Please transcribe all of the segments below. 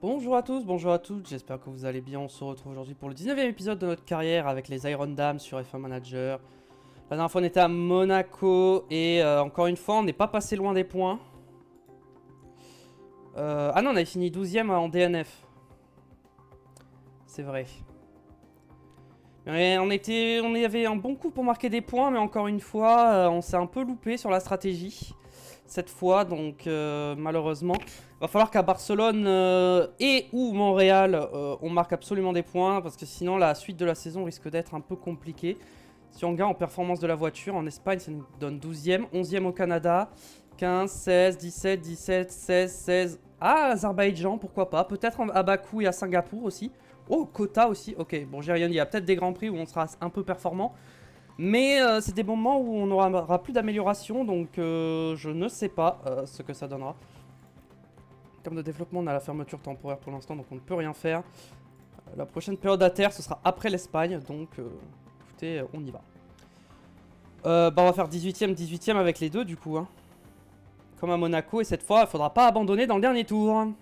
Bonjour à tous, bonjour à toutes, j'espère que vous allez bien. On se retrouve aujourd'hui pour le 19e épisode de notre carrière avec les Iron Dames sur F1 Manager. La dernière fois on était à Monaco et encore une fois on n'est pas passé loin des points. Ah non, on avait fini 12e en DNF. C'est vrai. Mais on avait un bon coup pour marquer des points, mais encore une fois on s'est un peu loupé sur la stratégie cette fois, donc malheureusement il va falloir qu'à Barcelone et ou Montréal on marque absolument des points, parce que sinon la suite de la saison risque d'être un peu compliquée. Si on gagne en performance de la voiture, en Espagne ça nous donne 12e, 11e au Canada, 15, 16, 17, 17, 16, 16. Ah, Azerbaïdjan, pourquoi pas, peut-être à Bakou et à Singapour aussi. Oh, Kota aussi, ok, bon j'ai rien dit, il y a peut-être des grands prix où on sera un peu performant. Mais c'est des moments où on n'aura plus d'amélioration, donc je ne sais pas ce que ça donnera. En termes de développement, on a la fermeture temporaire pour l'instant, donc on ne peut rien faire. La prochaine période à terre, ce sera après l'Espagne, donc écoutez, on y va. Bah on va faire 18ème, 18ème avec les deux du coup. Hein. Comme à Monaco, et cette fois, il faudra pas abandonner dans le dernier tour.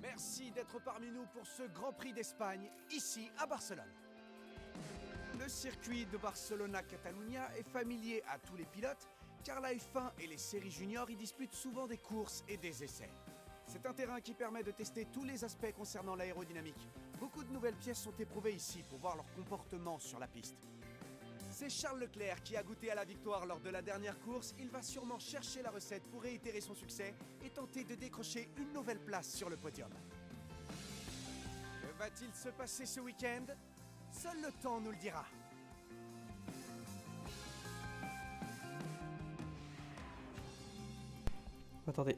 Merci d'être parmi nous pour ce Grand Prix d'Espagne, ici à Barcelone. Le circuit de Barcelona-Catalunya est familier à tous les pilotes, car la F1 et les séries juniors y disputent souvent des courses et des essais. C'est un terrain qui permet de tester tous les aspects concernant l'aérodynamique. Beaucoup de nouvelles pièces sont éprouvées ici pour voir leur comportement sur la piste. C'est Charles Leclerc qui a goûté à la victoire lors de la dernière course. Il va sûrement chercher la recette pour réitérer son succès et tenter de décrocher une nouvelle place sur le podium. Que va-t-il se passer ce week-end ? Seul le temps nous le dira. Attendez,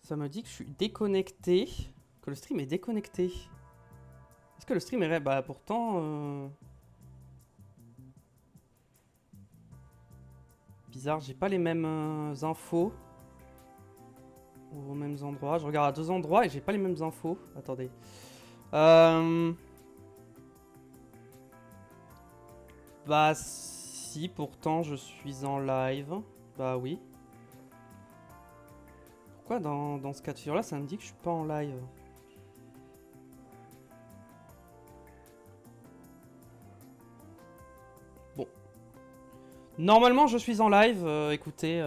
ça me dit que je suis déconnecté, que le stream est déconnecté. Est-ce que le stream est... Bah pourtant... Bizarre, j'ai pas les mêmes infos aux mêmes endroits. Je regarde à deux endroits et j'ai pas les mêmes infos. Attendez. Bah si, pourtant je suis en live. Bah oui. Pourquoi dans ce cas de figure-là, ça me dit que je suis pas en live? Bon. Normalement, je suis en live. Écoutez,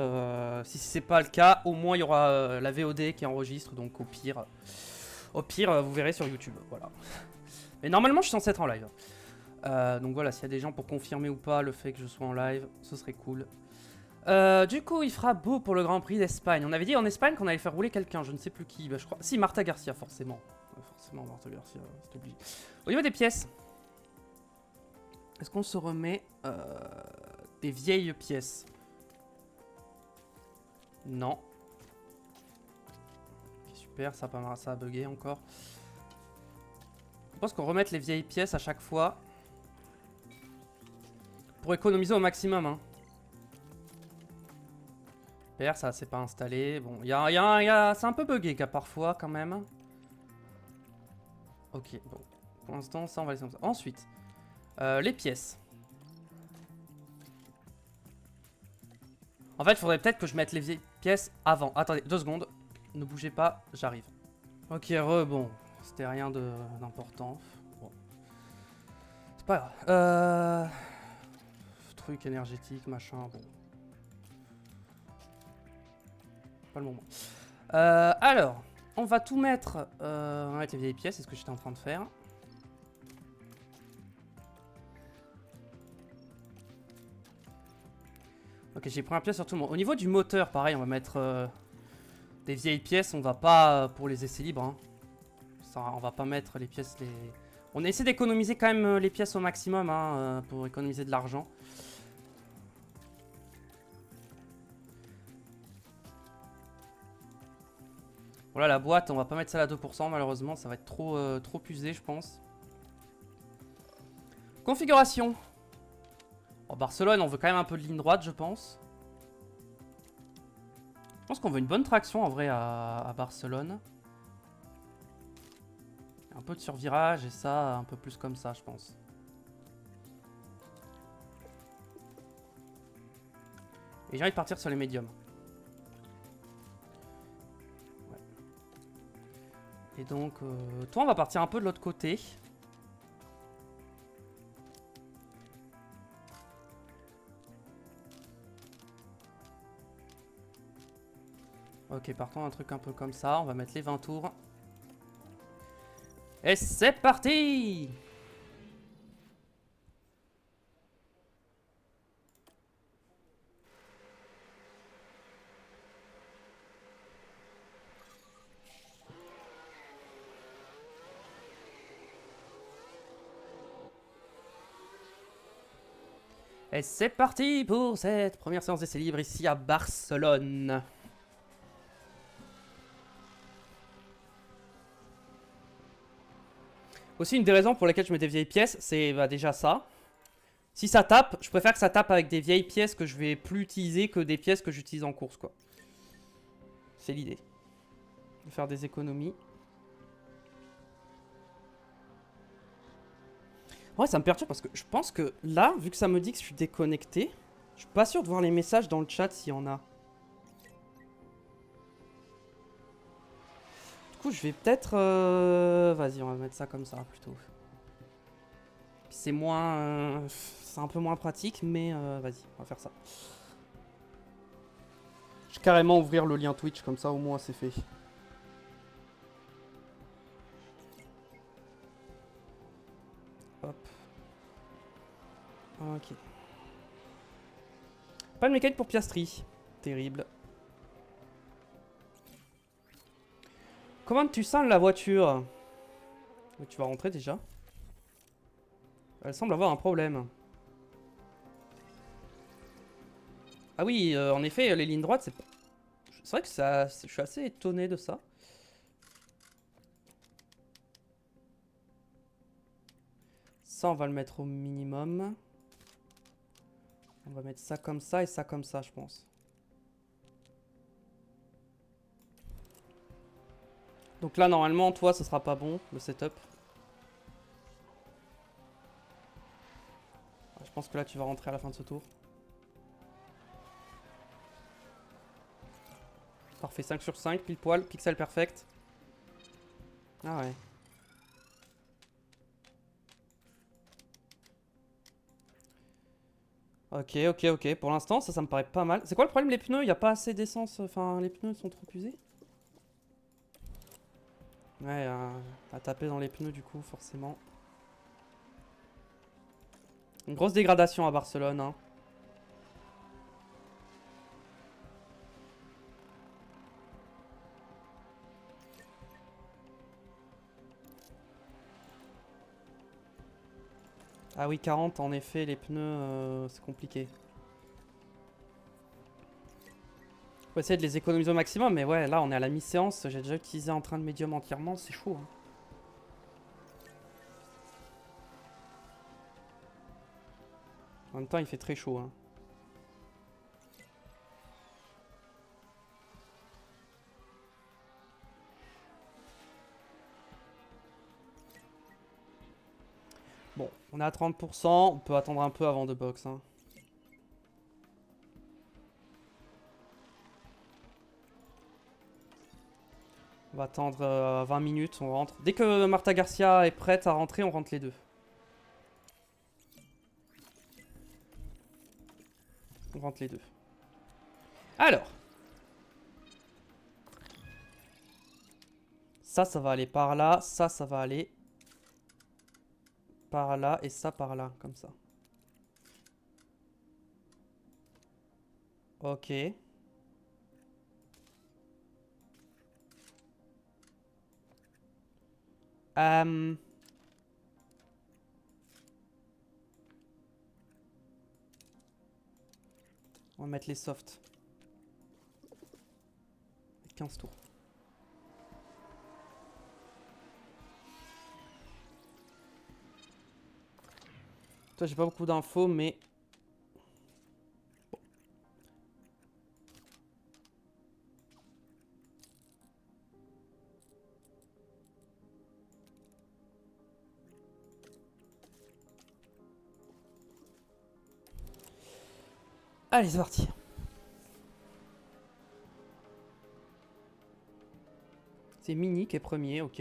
si c'est pas le cas, au moins il y aura la VOD qui enregistre. Donc au pire, vous verrez sur YouTube. Voilà. Mais normalement, je suis censé être en live. Donc voilà, s'il y a des gens pour confirmer ou pas le fait que je sois en live, ce serait cool. Du coup, il fera beau pour le Grand Prix d'Espagne. On avait dit en Espagne qu'on allait faire rouler quelqu'un, je ne sais plus qui. Bah, je crois. Si, Marta Garcia, forcément. Forcément, Marta Garcia, c'est obligé. Au niveau des pièces, est-ce qu'on se remet des vieilles pièces? Non. Okay, super, ça a bugué encore. Je pense qu'on remette les vieilles pièces à chaque fois pour économiser au maximum. Hein. PR, ça c'est pas installé. Bon, c'est un peu bugué parfois quand même. Ok, bon. Pour l'instant, ça on va laisser comme ça. Ensuite, les pièces. En fait, il faudrait peut-être que je mette les vieilles pièces avant. Attendez, 2 secondes. Ne bougez pas, j'arrive. Ok, bon. C'était rien d'important. Bon. C'est pas grave. Truc énergétique, machin, bon. Pas le moment. Alors, on va tout mettre. On va mettre les vieilles pièces, c'est ce que j'étais en train de faire. Ok, j'ai pris un pièce sur tout le monde. Au niveau du moteur, pareil, on va mettre des vieilles pièces. On va pas pour les essais libres. Hein. Ça, on va pas mettre les pièces. On essaie d'économiser quand même les pièces au maximum hein, pour économiser de l'argent. Voilà, la boîte, on va pas mettre ça à 2%, malheureusement. Ça va être trop usé, je pense. Configuration. En Barcelone, on veut quand même un peu de ligne droite, je pense. Je pense qu'on veut une bonne traction, en vrai, à Barcelone. Un peu de survirage et ça, un peu plus comme ça, je pense. Et j'ai envie de partir sur les médiums. Et donc, toi, on va partir un peu de l'autre côté. Ok, partons un truc un peu comme ça. On va mettre les 20 tours. Et c'est parti! Et c'est parti pour cette première séance d'essai libre ici à Barcelone. Aussi, une des raisons pour lesquelles je mets des vieilles pièces, c'est bah, déjà ça. Si ça tape, je préfère que ça tape avec des vieilles pièces que je vais plus utiliser que des pièces que j'utilise en course, quoi. C'est l'idée. De faire des économies. Ouais, ça me perturbe parce que je pense que là, vu que ça me dit que je suis déconnecté, je suis pas sûr de voir les messages dans le chat s'il y en a. Du coup, je vais peut-être... Vas-y, on va mettre ça comme ça, plutôt. C'est moins... c'est un peu moins pratique, mais vas-y, on va faire ça. Je vais carrément ouvrir le lien Twitch, comme ça, au moins, c'est fait. Hop. Ok. Pas de mécanique pour Piastri. Terrible. Comment tu sens la voiture? Tu vas rentrer déjà. Elle semble avoir un problème. Ah oui, en effet, les lignes droites, c'est pas... C'est vrai que ça, je suis assez étonné de ça. Ça, on va le mettre au minimum. On va mettre ça comme ça et ça comme ça, je pense. Donc là, normalement, toi, ce sera pas bon, le setup. Je pense que là, tu vas rentrer à la fin de ce tour. Parfait, 5 sur 5, pile poil, pixel perfect. Ah ouais. Ok, ok, ok. Pour l'instant, ça me paraît pas mal. C'est quoi le problème, les pneus? Il n'y a pas assez d'essence. Enfin, les pneus sont trop usés. Ouais, à taper dans les pneus, du coup, forcément. Une grosse dégradation à Barcelone, hein. Ah oui, 40, en effet, les pneus, c'est compliqué. Faut essayer de les économiser au maximum, mais ouais, là, on est à la mi-séance. J'ai déjà utilisé en train de médium entièrement, c'est chaud, hein. En même temps, il fait très chaud, hein. Bon, on est à 30%, on peut attendre un peu avant de box, hein. On va attendre 20 minutes, on rentre. Dès que Marta Garcia est prête à rentrer, on rentre les deux. On rentre les deux. Alors. Ça va aller par là. Ça va aller par là. Et ça par là, comme ça. Ok. On va mettre les softs. 15 tours. Toi, j'ai pas beaucoup d'infos, mais... Bon. Allez, c'est parti. C'est Mini qui est premier, ok.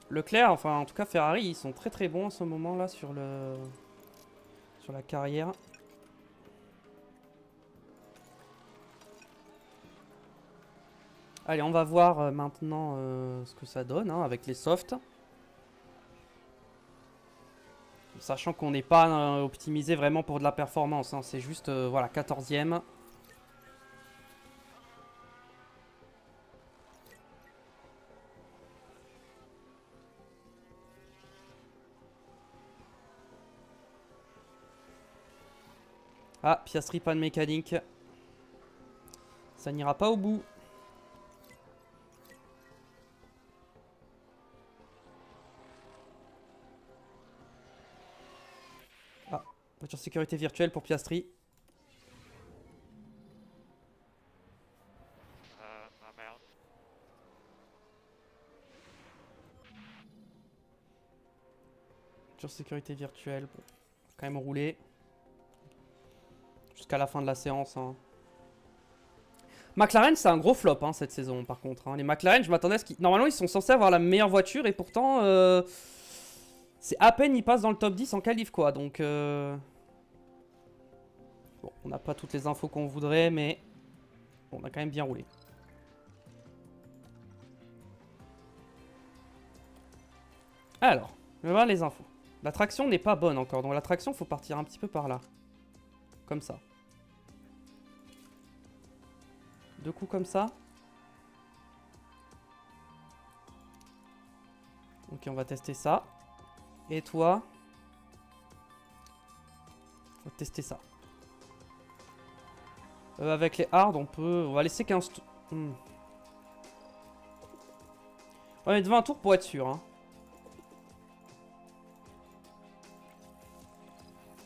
Leclerc, enfin en tout cas Ferrari, ils sont très très bons en ce moment là sur la carrière. Allez, on va voir maintenant ce que ça donne hein, avec les softs. Sachant qu'on n'est pas optimisé vraiment pour de la performance. Hein. C'est juste, voilà, 14e. Ah, Piastri, panne mécanique. Ça n'ira pas au bout. Ah, voiture sécurité virtuelle pour Piastri. Ah merde. Voiture sécurité virtuelle. Bon, quand même rouler. Jusqu'à la fin de la séance. Hein. McLaren, c'est un gros flop hein, cette saison par contre. Hein. Les McLaren, je m'attendais à ce qu'ils... Normalement, ils sont censés avoir la meilleure voiture et pourtant... c'est à peine ils passent dans le top 10 en qualif quoi. Donc... Bon, on n'a pas toutes les infos qu'on voudrait, mais... On a quand même bien roulé. Alors, je vais voir les infos. La traction n'est pas bonne encore. Donc la traction, il faut partir un petit peu par là. Comme ça. 2 coups comme ça. Ok, on va tester ça. Et toi? On va tester ça. Avec les hard, on va laisser 15 tours. On va mettre 20 tours pour être sûr. Hein.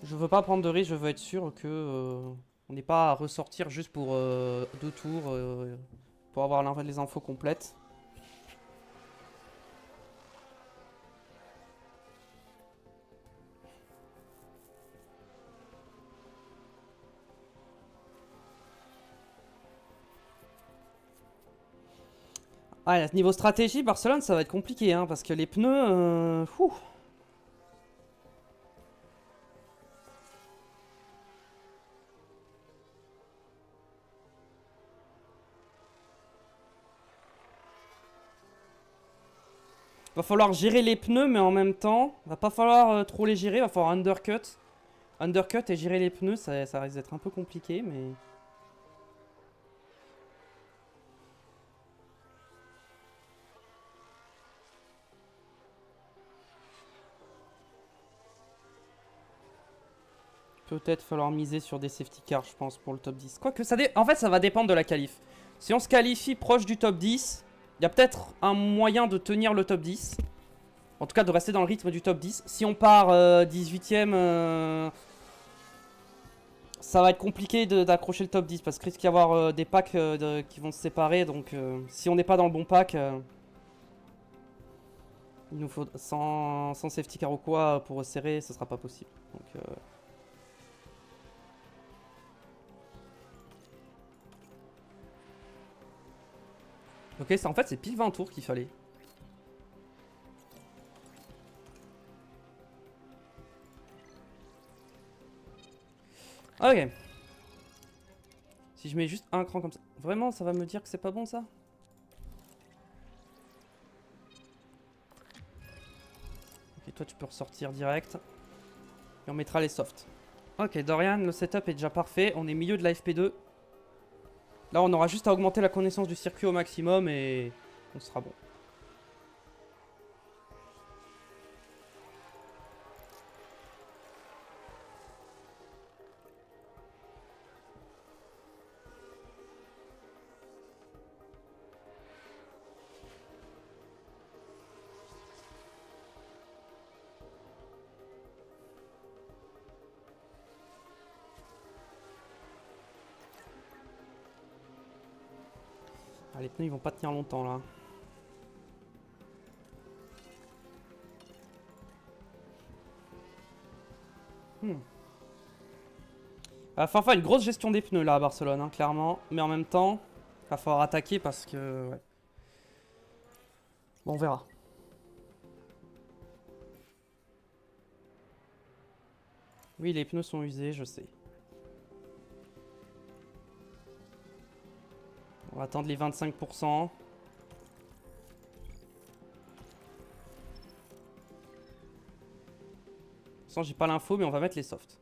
Je veux pas prendre de risque, je veux être sûr que on n'est pas à ressortir juste pour 2 tours pour avoir les infos complètes. Ah, niveau stratégie, Barcelone, ça va être compliqué, hein, parce que les pneus... Va falloir gérer les pneus, mais en même temps, va pas falloir trop les gérer, va falloir undercut. Undercut et gérer les pneus, ça risque d'être un peu compliqué, mais... Peut-être falloir miser sur des safety cars, je pense, pour le top 10. Quoique, en fait, ça va dépendre de la qualif. Si on se qualifie proche du top 10, il y a peut-être un moyen de tenir le top 10. En tout cas, de rester dans le rythme du top 10. Si on part 18ème, ça va être compliqué d'accrocher le top 10. Parce qu'il risque d'y avoir des packs qui vont se séparer. Donc, si on n'est pas dans le bon pack, il nous faut sans safety car ou quoi pour resserrer, ce sera pas possible. Donc... Ok, en fait, c'est pile 20 tours qu'il fallait. Ok. Si je mets juste un cran comme ça. Vraiment, ça va me dire que c'est pas bon, ça? Ok, toi, tu peux ressortir direct. Et on mettra les softs. Ok, Dorian, le setup est déjà parfait. On est milieu de la FP2. Là, on aura juste à augmenter la connaissance du circuit au maximum et on sera bon. Ah, les pneus, ils vont pas tenir longtemps, là. Va falloir faire une grosse gestion des pneus là à Barcelone, hein, clairement. Mais en même temps, va falloir attaquer parce que... Ouais. Bon, on verra. Oui, les pneus sont usés, je sais. On va attendre les 25%. Sans j'ai pas l'info, mais on va mettre les softs.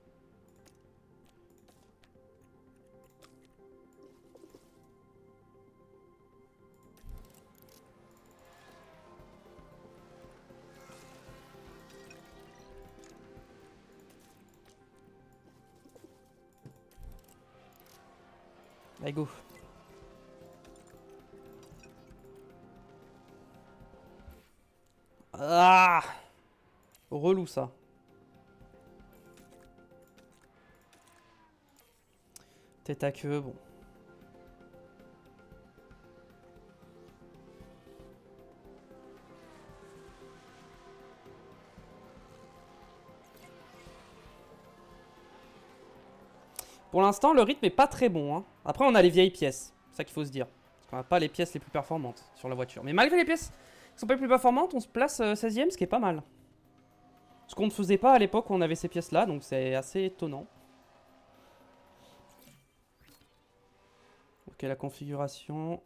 Allez, go. Ah! Relou ça. Tête à queue, bon. Pour l'instant, le rythme est pas très bon. Hein. Après, on a les vieilles pièces. C'est ça qu'il faut se dire. Parce qu'on n'a pas les pièces les plus performantes sur la voiture. Mais malgré les pièces qui sont pas les plus performantes, on se place 16ème, ce qui est pas mal. Ce qu'on ne faisait pas à l'époque où on avait ces pièces-là, donc c'est assez étonnant. Ok, la configuration.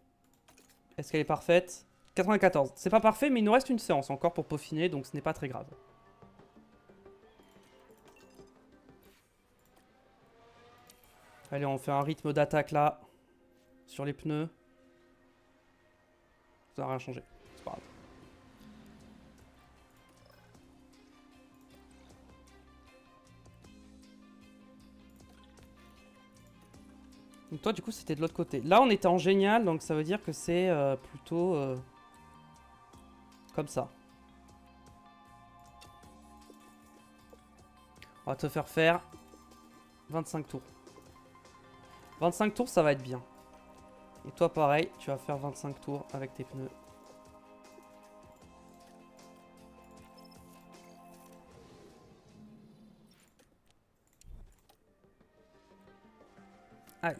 Est-ce qu'elle est parfaite? 94. C'est pas parfait, mais il nous reste une séance encore pour peaufiner, donc ce n'est pas très grave. Allez, on fait un rythme d'attaque là. Sur les pneus. Ça n'a rien changé. C'est pas grave. Donc toi, du coup, c'était de l'autre côté. Là, on était en génial, donc ça veut dire que c'est plutôt comme ça. On va te faire 25 tours. 25 tours, ça va être bien. Et toi, pareil, tu vas faire 25 tours avec tes pneus. Allez.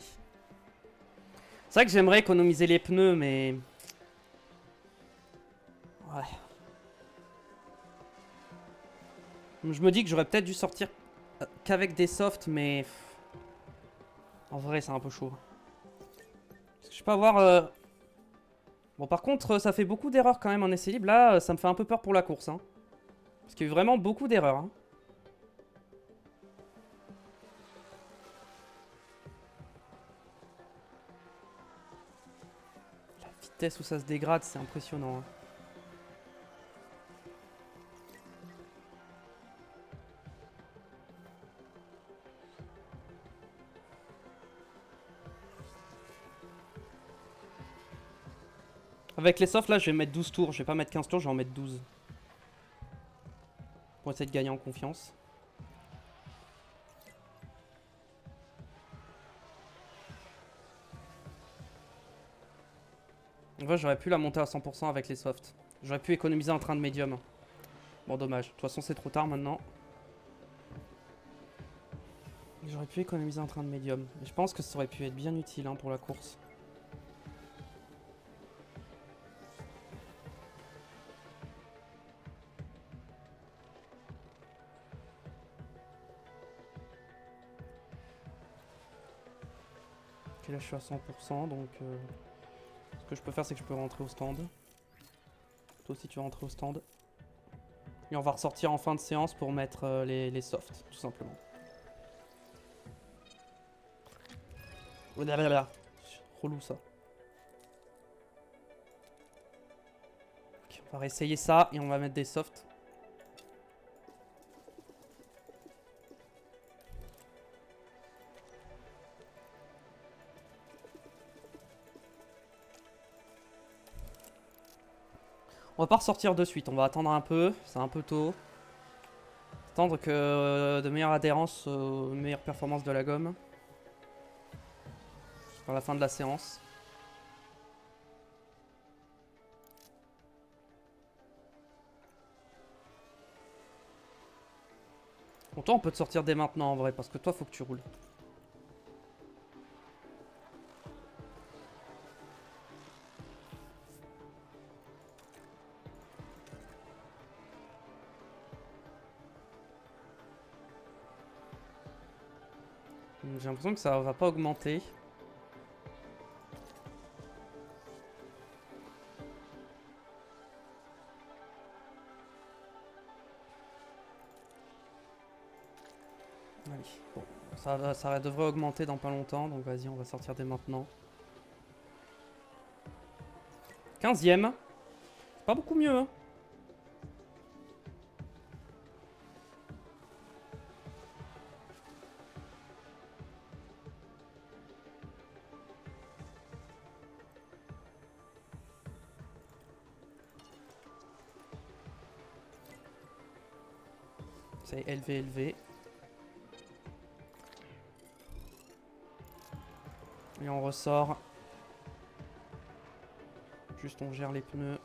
C'est vrai que j'aimerais économiser les pneus, mais... Ouais. Je me dis que j'aurais peut-être dû sortir qu'avec des softs, mais... En vrai, c'est un peu chaud. Parce que je peux avoir... Bon, par contre, ça fait beaucoup d'erreurs quand même en essai libre. Là, ça me fait un peu peur pour la course. Hein. Parce qu'il y a eu vraiment beaucoup d'erreurs. Hein. La vitesse où ça se dégrade, c'est impressionnant. Hein. Avec les softs, là, je vais mettre 12 tours. Je vais pas mettre 15 tours, je vais en mettre 12. Pour essayer de gagner en confiance. En vrai, j'aurais pu la monter à 100% avec les softs. J'aurais pu économiser un train de médium. Bon, dommage. De toute façon, c'est trop tard maintenant. J'aurais pu économiser un train de médium. Et je pense que ça aurait pu être bien utile hein, pour la course. Ok, là je suis à 100%, donc ce que je peux faire c'est que je peux rentrer au stand. Toi aussi tu vas rentrer au stand. Et on va ressortir en fin de séance pour mettre les softs, tout simplement. Oh là là là. Relou ça. Ok, on va réessayer ça et on va mettre des softs. On va pas ressortir de suite, on va attendre un peu, c'est un peu tôt. Attendre que de meilleure adhérence, une meilleure performance de la gomme. Vers la fin de la séance. Bon, toi on peut te sortir dès maintenant en vrai, parce que toi faut que tu roules. J'ai l'impression que ça va pas augmenter. Allez, bon, ça devrait augmenter dans pas longtemps, donc vas-y, on va sortir dès maintenant. 15e. C'est pas beaucoup mieux, hein. C'est élevé. Et on ressort. Juste on gère les pneus.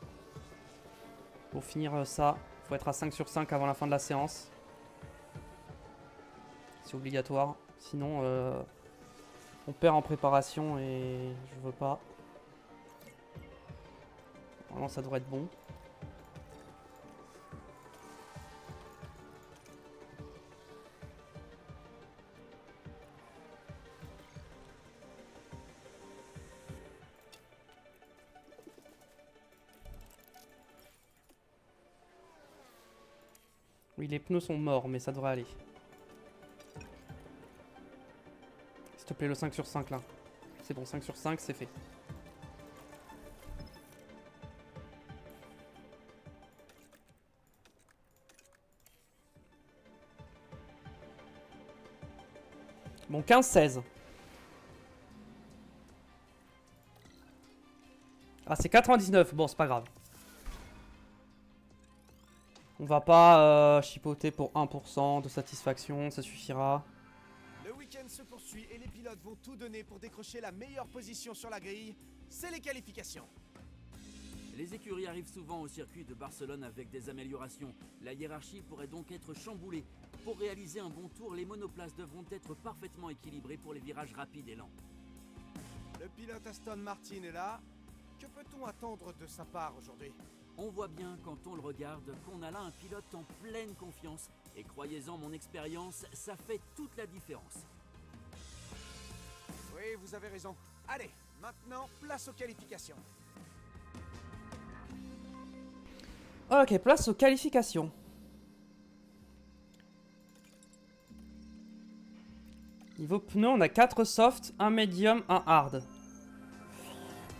Pour finir ça, faut être à 5 sur 5 avant la fin de la séance. C'est obligatoire. Sinon, on perd en préparation et je veux pas. Normalement, ça devrait être bon. Oui, les pneus sont morts, mais ça devrait aller. S'il te plaît, le 5 sur 5 là. C'est bon, 5 sur 5, c'est fait. Bon, 15-16. Ah, c'est 99. Bon, c'est pas grave. On va pas chipoter pour 1% de satisfaction, ça suffira. Le week-end se poursuit et les pilotes vont tout donner pour décrocher la meilleure position sur la grille. C'est les qualifications. Les écuries arrivent souvent au circuit de Barcelone avec des améliorations. La hiérarchie pourrait donc être chamboulée. Pour réaliser un bon tour, les monoplaces devront être parfaitement équilibrées pour les virages rapides et lents. Le pilote Aston Martin est là. Que peut-on attendre de sa part aujourd'hui? On voit bien quand on le regarde qu'on a là un pilote en pleine confiance. Et croyez-en mon expérience, ça fait toute la différence. Oui, vous avez raison. Allez, maintenant, place aux qualifications. Ok, place aux qualifications. Niveau pneus, on a 4 soft, 1 medium, 1 hard.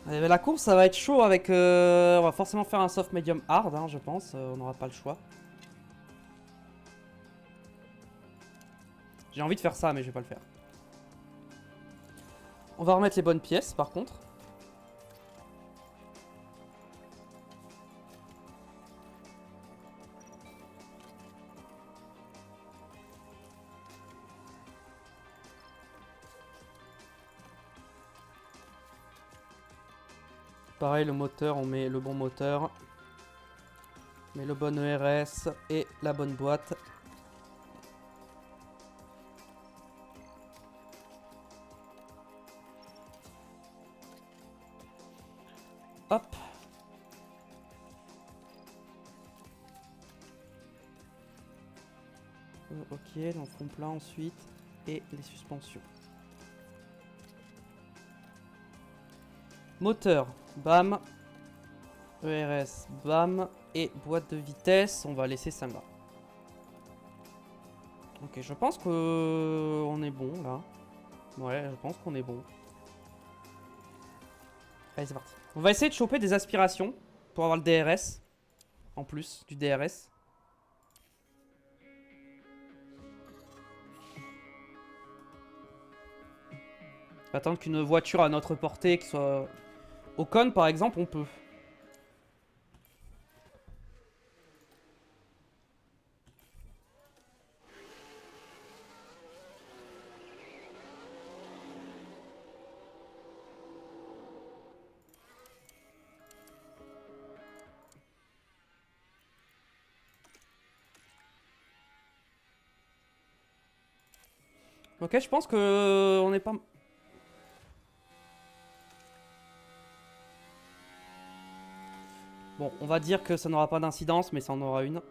La course, ça va être chaud avec... on va forcément faire un soft medium hard, hein, je pense. On n'aura pas le choix. J'ai envie de faire ça, mais je vais pas le faire. On va remettre les bonnes pièces, par contre. Pareil, le moteur, on met le bon moteur. On met le bon ERS et la bonne boîte. Hop. Ok, dans le front plat ensuite. Et les suspensions. Moteur, bam. ERS, bam. Et boîte de vitesse, on va laisser ça là. Ok, je pense que on est bon là. Ouais, je pense qu'on est bon. Allez, c'est parti. On va essayer de choper des aspirations pour avoir le DRS. En plus du DRS. Attendre qu'une voiture à notre portée, qui soit... Ocon par exemple, on peut. Ok, je pense que on est pas... Bon, on va dire que ça n'aura pas d'incidence, mais ça en aura une.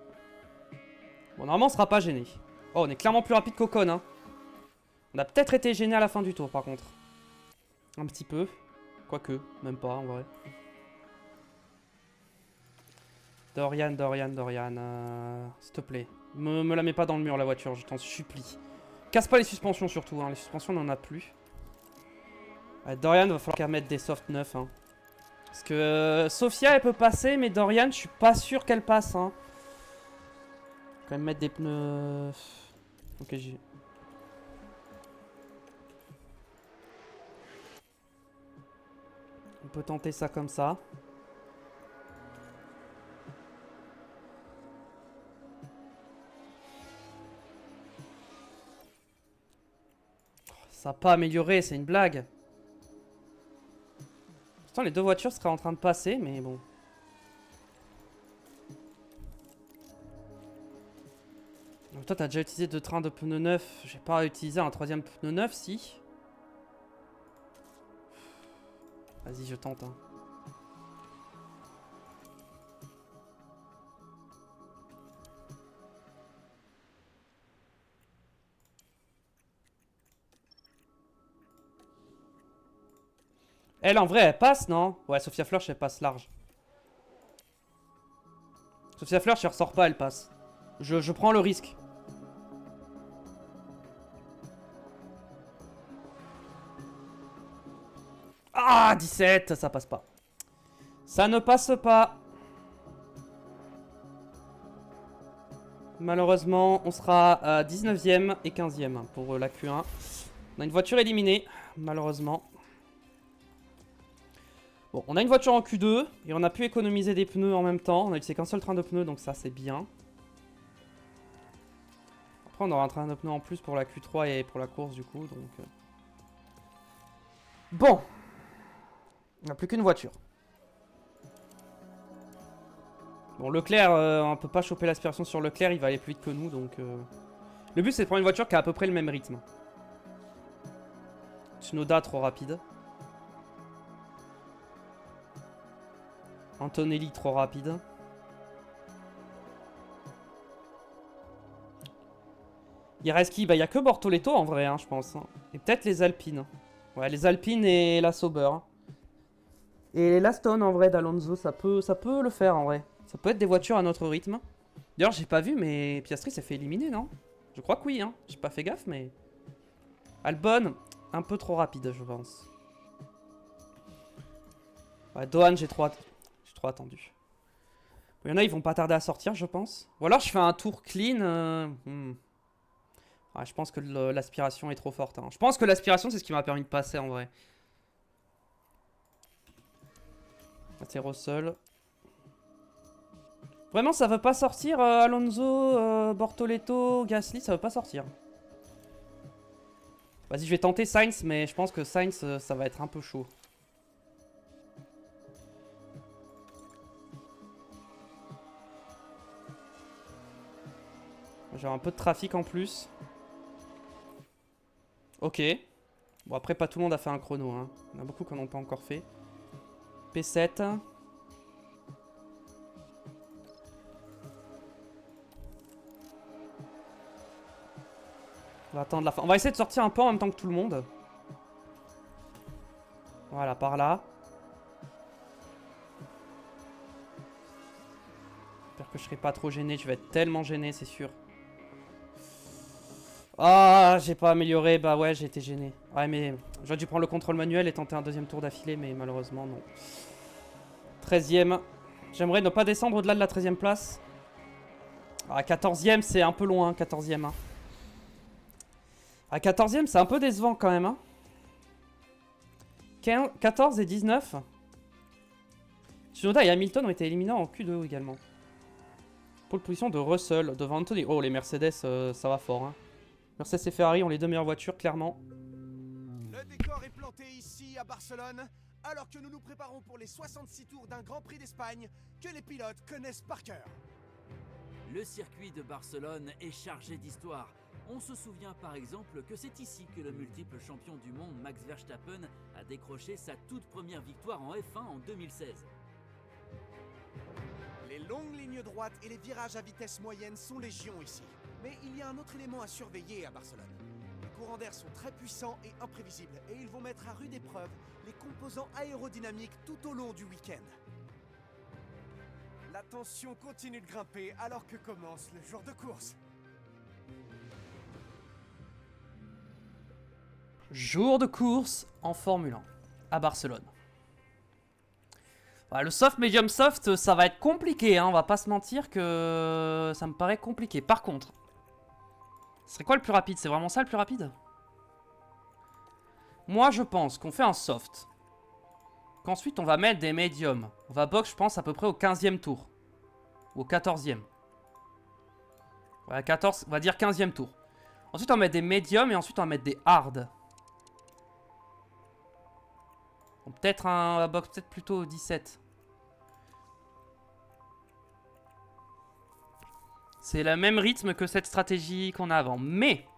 Bon, normalement, on sera pas gêné. Oh, on est clairement plus rapide qu'Ocon, hein. On a peut-être été gêné à la fin du tour par contre. Un petit peu. Quoique, même pas en vrai. Dorian, s'il te plaît. Me la mets pas dans le mur la voiture, je t'en supplie. Casse pas les suspensions surtout, hein. Les suspensions on en a plus. Dorian, va falloir qu'elle mette des softs neufs. Hein. Parce que Sophia elle peut passer, mais Dorian, je suis pas sûr qu'elle passe. Hein. Quand même mettre des pneus. Ok, j'ai. On peut tenter ça comme ça. Ça n'a pas amélioré, c'est une blague. Pourtant, les deux voitures seraient en train de passer, mais bon. Donc toi, t'as déjà utilisé 2 trains de pneus neufs. J'ai pas utilisé un 3e pneu neuf, si. Vas-y, je tente. Hein. Elle, en vrai, elle passe, non? Ouais, Sophia Flörsch, elle passe large. Sophia Flörsch, elle ressort pas, elle passe. Je prends le risque. Ah, 17, ça passe pas. Ça ne passe pas. Malheureusement, on sera à 19e et 15e pour la Q1. On a une voiture éliminée, malheureusement. Bon, on a une voiture en Q2 et on a pu économiser des pneus en même temps. On a utilisé qu'un seul train de pneus, donc ça c'est bien. Après, on aura un train de pneus en plus pour la Q3 et pour la course du coup. Donc, Bon. On n'a plus qu'une voiture. Bon, Leclerc, on peut pas choper l'aspiration sur Leclerc, il va aller plus vite que nous, donc... Le but, c'est de prendre une voiture qui a à peu près le même rythme. Tsunoda, trop rapide. Antonelli, trop rapide. Il reste qui? Bah, il n'y a que Bortoleto, en vrai, hein, je pense. Hein. Et peut-être les Alpines. Ouais, les Alpines et la Sauber. Et l'Aston, en vrai, d'Alonso, ça peut le faire, en vrai. Ça peut être des voitures à notre rythme. D'ailleurs, j'ai pas vu, mais Piastri s'est fait éliminer, non? Je crois que oui, hein. J'ai pas fait gaffe, mais... Albon, un peu trop rapide, je pense. Ouais, Dohan, j'ai trop attendu. Il y en a, ils vont pas tarder à sortir, je pense. Ou alors, je fais un tour clean. Ouais, je pense que l'aspiration est trop forte. Hein. Je pense que l'aspiration, c'est ce qui m'a permis de passer, en vrai. C'est Russell. Vraiment, ça veut pas sortir, Alonso, Bortoleto, Gasly, ça veut pas sortir. Vas-y, je vais tenter Sainz, mais je pense que Sainz, ça va être un peu chaud. J'ai un peu de trafic en plus. Ok. Bon, après, pas tout le monde a fait un chrono. Hein. Il y en a beaucoup qui n'en ont pas encore fait. P7. On va attendre la fin. On va essayer de sortir un peu en même temps que tout le monde. Voilà, par là. J'espère que je serai pas trop gêné. Je vais être tellement gêné, c'est sûr. Ah, j'ai pas amélioré. Bah ouais, j'ai été gêné. Ouais, mais j'aurais dû prendre le contrôle manuel et tenter un deuxième tour d'affilée, mais malheureusement, non. 13e. J'aimerais ne pas descendre au-delà de la 13e place. Ah, 14e, c'est un peu loin, 14e. Hein. À 14e, c'est un peu décevant quand même. Hein. 14 et 19. Tsunoda et Hamilton ont été éliminés en Q2 également. Pole position de Russell, devant Anthony. Oh, les Mercedes, ça va fort. Hein. Mercedes et Ferrari ont les deux meilleures voitures, clairement. Le décor est planté ici à Barcelone, alors que nous nous préparons pour les 66 tours d'un Grand Prix d'Espagne que les pilotes connaissent par cœur. Le circuit de Barcelone est chargé d'histoire. On se souvient par exemple que c'est ici que le multiple champion du monde Max Verstappen a décroché sa toute première victoire en F1 en 2016. Les longues lignes droites et les virages à vitesse moyenne sont légion ici. Mais il y a un autre élément à surveiller à Barcelone. courants d'air sont très puissants et imprévisibles, et ils vont mettre à rude épreuve les composants aérodynamiques tout au long du week-end. La tension continue de grimper alors que commence le jour de course. Jour de course en Formule 1 à Barcelone. Voilà, le soft, medium soft, ça va être compliqué, hein, on va pas se mentir que ça me paraît compliqué. Par contre, ce serait quoi le plus rapide? C'est vraiment ça le plus rapide? Moi je pense qu'on fait un soft, qu'ensuite on va mettre des médiums. On va box je pense à peu près au 15e tour. Ou au 14e. Voilà, 14, on va dire 15e tour. Ensuite on va mettre des médiums et ensuite on va mettre des hard. Peut-être un box, peut-être plutôt 17. C'est le même rythme que cette stratégie qu'on a avant. Mais...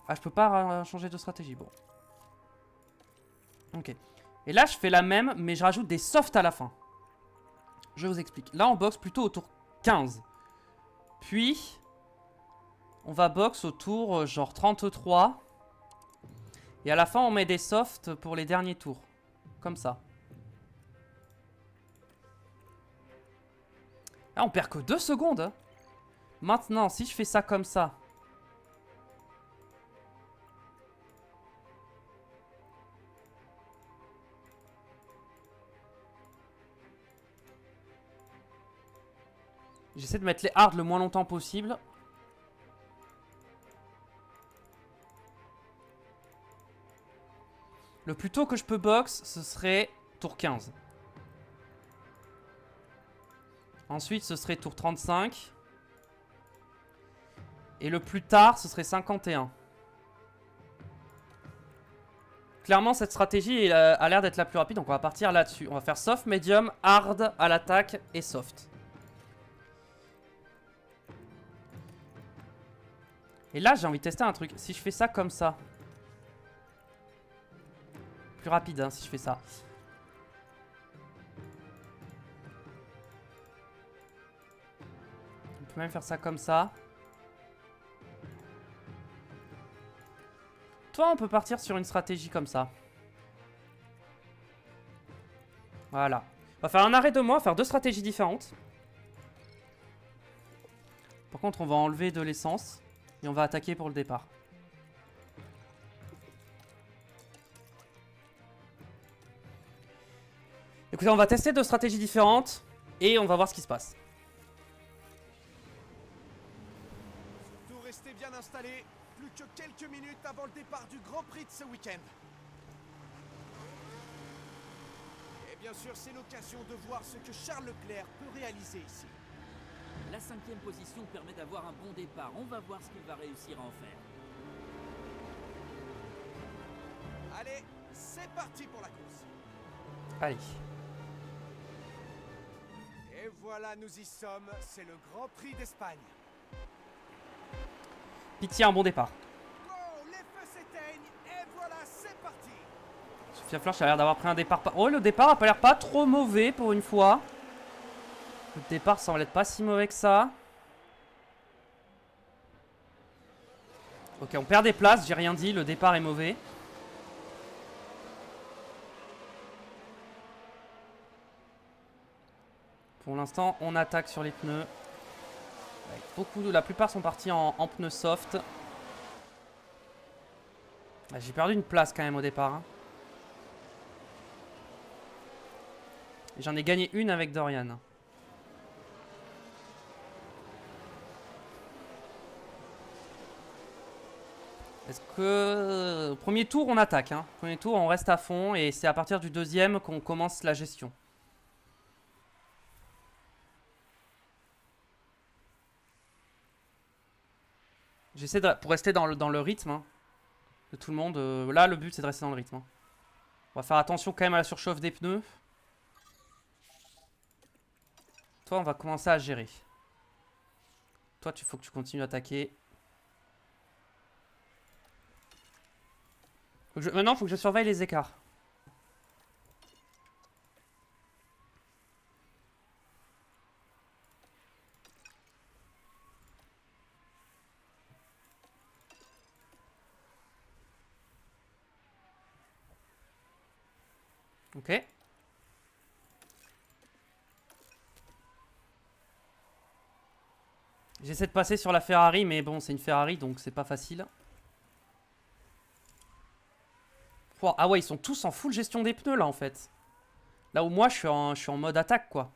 ah, je peux pas changer de stratégie. Bon. Ok. Et là, je fais la même, mais je rajoute des softs à la fin. Je vous explique. Là, on boxe plutôt au tour 15. Puis, on va box au tour genre 33. Et à la fin, on met des softs pour les derniers tours. Comme ça. Là, on perd que 2 secondes. Hein. Maintenant, si je fais ça comme ça. J'essaie de mettre les hards le moins longtemps possible. Le plus tôt que je peux box, ce serait tour 15. Ensuite, ce serait tour 35. Et le plus tard, ce serait 51. Clairement, cette stratégie a l'air d'être la plus rapide, donc on va partir là-dessus. On va faire soft, medium, hard à l'attaque et soft. Et là, j'ai envie de tester un truc. Si je fais ça comme ça... plus rapide, hein, si je fais ça. On peut même faire ça comme ça. Toi, on peut partir sur une stratégie comme ça. Voilà. On va faire un arrêt de moi, faire 2 stratégies différentes. Par contre, on va enlever de l'essence. Et on va attaquer pour le départ. Écoutez, on va tester 2 stratégies différentes. Et on va voir ce qui se passe. Tout restez bien installé. Plus que quelques minutes avant le départ du Grand Prix de ce week-end. Et bien sûr, c'est l'occasion de voir ce que Charles Leclerc peut réaliser ici. La 5e position permet d'avoir un bon départ. On va voir ce qu'il va réussir à en faire. Allez, c'est parti pour la course. Allez. Et voilà, nous y sommes. C'est le Grand Prix d'Espagne. Pitié, un bon départ. Go, les feux s'éteignent. Et voilà, c'est parti. Sophia Flörsch a l'air d'avoir pris un départ... Oh, le départ a pas l'air pas trop mauvais pour une fois. Le départ semble être pas si mauvais que ça. Ok, on perd des places, j'ai rien dit, le départ est mauvais. Pour l'instant, on attaque sur les pneus. La plupart sont partis en pneus soft. J'ai perdu une place quand même au départ. Hein. J'en ai gagné une avec Dorian. Est-ce que... Premier tour, on attaque. Hein. Premier tour, on reste à fond. Et c'est à partir du deuxième qu'on commence la gestion. J'essaie de... Pour rester dans le rythme hein, de tout le monde. Là, le but, c'est de rester dans le rythme. Hein. On va faire attention quand même à la surchauffe des pneus. Toi, on va commencer à gérer. Toi, il faut que tu continues d'attaquer. Maintenant, il faut que je surveille les écarts. Ok. J'essaie de passer sur la Ferrari, mais bon, c'est une Ferrari, donc c'est pas facile. Oh, ah ouais, ils sont tous en full gestion des pneus, là, en fait. Là où moi, je suis en mode attaque, quoi.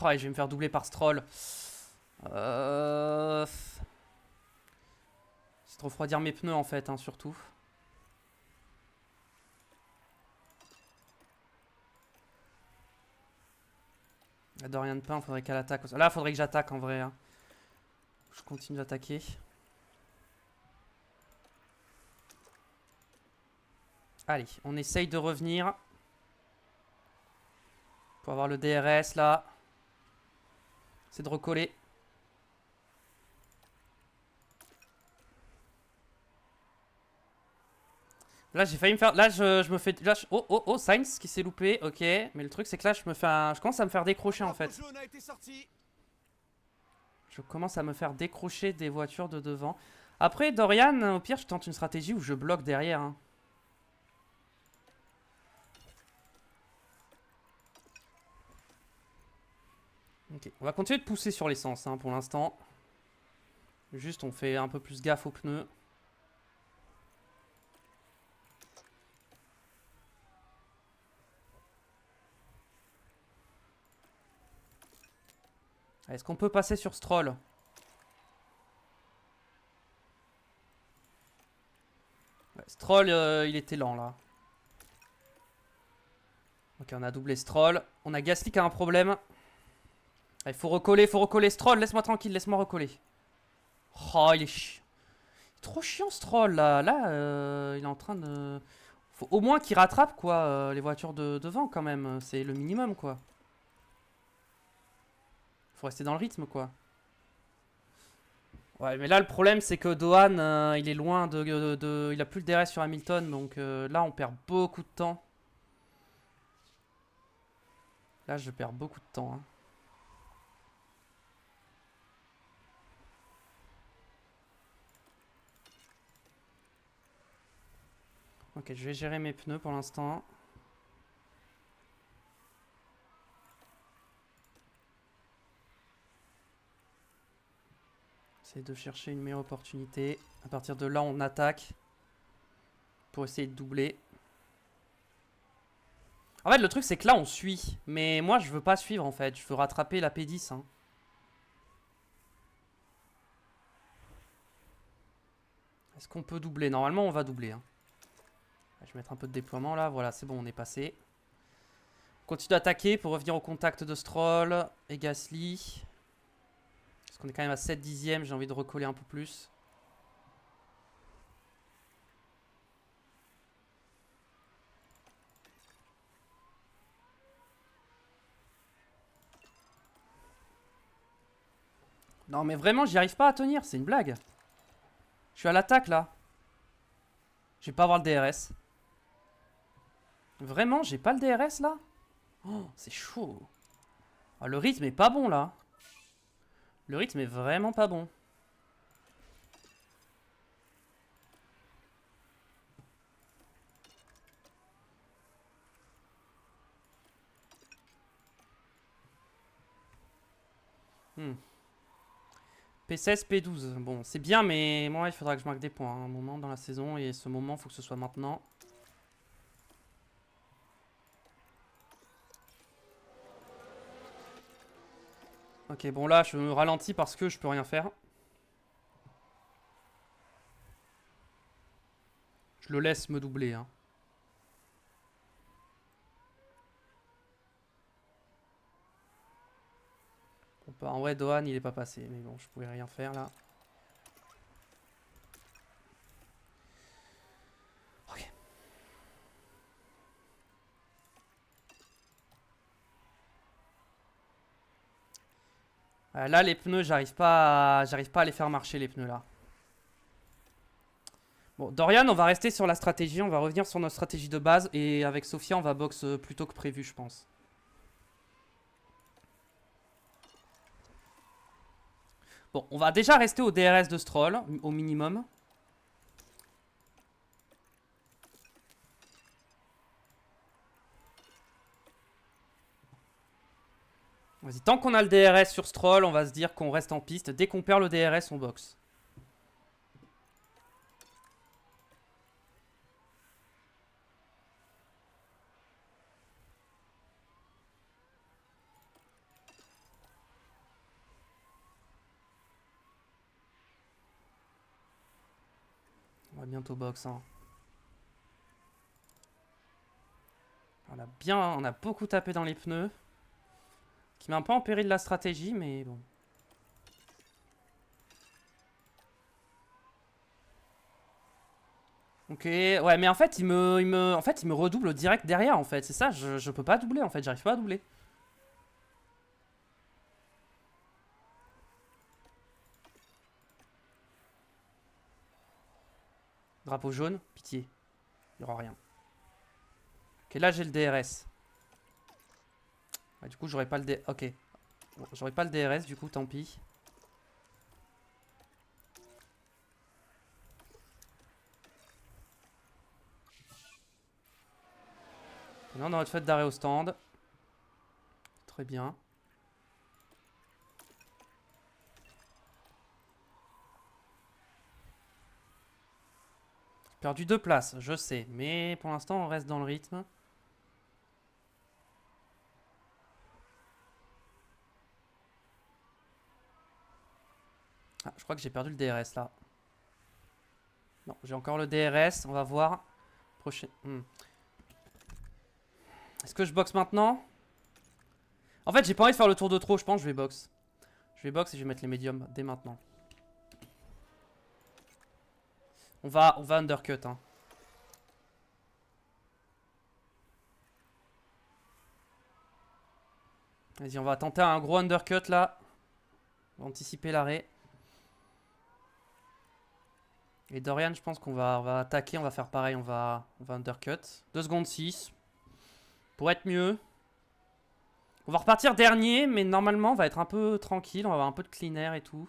Oh, et je vais me faire doubler par Stroll. C'est trop refroidir mes pneus, en fait, hein, surtout. Dorian de Pain, faudrait qu'elle attaque. Là, faudrait que j'attaque, en vrai. Hein. Je continue d'attaquer. Allez, on essaye de revenir. Pour avoir le DRS, là. C'est de recoller. Là, j'ai failli me faire... Là, je me fais... Là, oh, Sainz qui s'est loupé. Ok. Mais le truc, c'est que là, je commence à me faire décrocher, en fait. Je commence à me faire décrocher des voitures de devant. Après, Dorian, au pire, je tente une stratégie où je bloque derrière. Hein. Ok. On va continuer de pousser sur l'essence, hein, pour l'instant. Juste, on fait un peu plus gaffe aux pneus. Est-ce qu'on peut passer sur Stroll? Ouais, Stroll, il était lent là. Ok, on a doublé Stroll. On a Gasly qui a un problème. Il faut recoller Stroll. Laisse-moi tranquille, laisse-moi recoller. Oh, il est trop chiant Stroll là. Là, il est en train de... Faut au moins qu'il rattrape quoi, les voitures de devant quand même. C'est le minimum quoi. Faut rester dans le rythme quoi. Ouais, mais là le problème c'est que Dohan, il est loin il a plus le DRS sur Hamilton, donc là on perd beaucoup de temps. Là je perds beaucoup de temps. Hein. Ok, je vais gérer mes pneus pour l'instant. Essayer de chercher une meilleure opportunité. À partir de là, on attaque. Pour essayer de doubler. En fait, le truc, c'est que là, on suit. Mais moi, je veux pas suivre, en fait. Je veux rattraper la P10. Hein. Est-ce qu'on peut doubler? Normalement, on va doubler. Hein. Je vais mettre un peu de déploiement, là. Voilà, c'est bon, on est passé. On continue d'attaquer pour revenir au contact de Stroll et Gasly. Parce qu'on est quand même à 7 dixièmes. J'ai envie de recoller un peu plus. Non mais vraiment j'y arrive pas à tenir, c'est une blague. Je suis à l'attaque là. Je vais pas avoir le DRS. Vraiment j'ai pas le DRS là. Oh c'est chaud. Oh, le rythme est pas bon là. Le rythme est vraiment pas bon. P16, P12. Bon, c'est bien, mais moi, il faudra que je marque des points à un moment dans la saison. Et ce moment, il faut que ce soit maintenant. Ok, bon, là, je me ralentis parce que je peux rien faire. Je le laisse me doubler. Hein. Bon, en vrai, Dohan, il est pas passé. Mais bon, je pouvais rien faire là. Ok. Là, les pneus, j'arrive pas à les faire marcher, les pneus là. Bon, Dorian, on va rester sur la stratégie. On va revenir sur notre stratégie de base. Et avec Sophia, on va box plus tôt que prévu, je pense. Bon, on va déjà rester au DRS de Stroll, au minimum. Vas-y, tant qu'on a le DRS sur Stroll, on va se dire qu'on reste en piste. Dès qu'on perd le DRS, on boxe. On va bientôt boxe, hein. On a beaucoup tapé dans les pneus. Qui met un peu en péril la stratégie, mais bon. Ok, ouais, mais en fait, en fait, il me redouble direct derrière, en fait. C'est ça, je peux pas doubler, en fait. J'arrive pas à doubler. Drapeau jaune, pitié. Il y aura rien. Ok, là, j'ai le DRS. Ouais, du coup, j'aurais pas le DRS. Ok. Bon, j'aurais pas le DRS, du coup, tant pis. On est dans notre fête d'arrêt au stand. Très bien. J'ai perdu 2 places, je sais. Mais pour l'instant, on reste dans le rythme. Ah, je crois que j'ai perdu le DRS là. Non, j'ai encore le DRS. On va voir. Prochain. Est-ce que je boxe maintenant? En fait, j'ai pas envie de faire le tour de trop. Je pense que je vais boxe. Je vais boxe et je vais mettre les médiums dès maintenant. On va undercut, hein. Vas-y, on va tenter un gros undercut là. On va anticiper l'arrêt. Et Dorian, je pense qu'on va attaquer, on va faire pareil, on va undercut. 2 secondes 6. Pour être mieux. On va repartir dernier, mais normalement on va être un peu tranquille, on va avoir un peu de clean air et tout.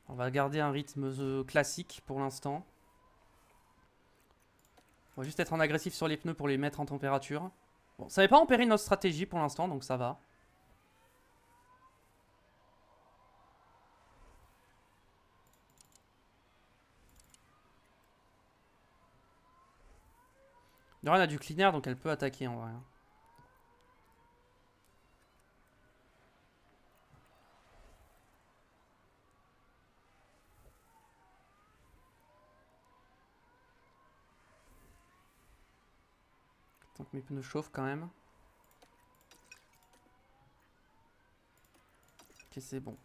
On va garder un rythme classique pour l'instant. On va juste être en agressif sur les pneus pour les mettre en température. Bon, ça n'avait pas empiré notre stratégie pour l'instant, donc ça va. Dorian a du clean air, donc elle peut attaquer en vrai. Tant que mes pneus chauffent quand même. Ok, c'est bon.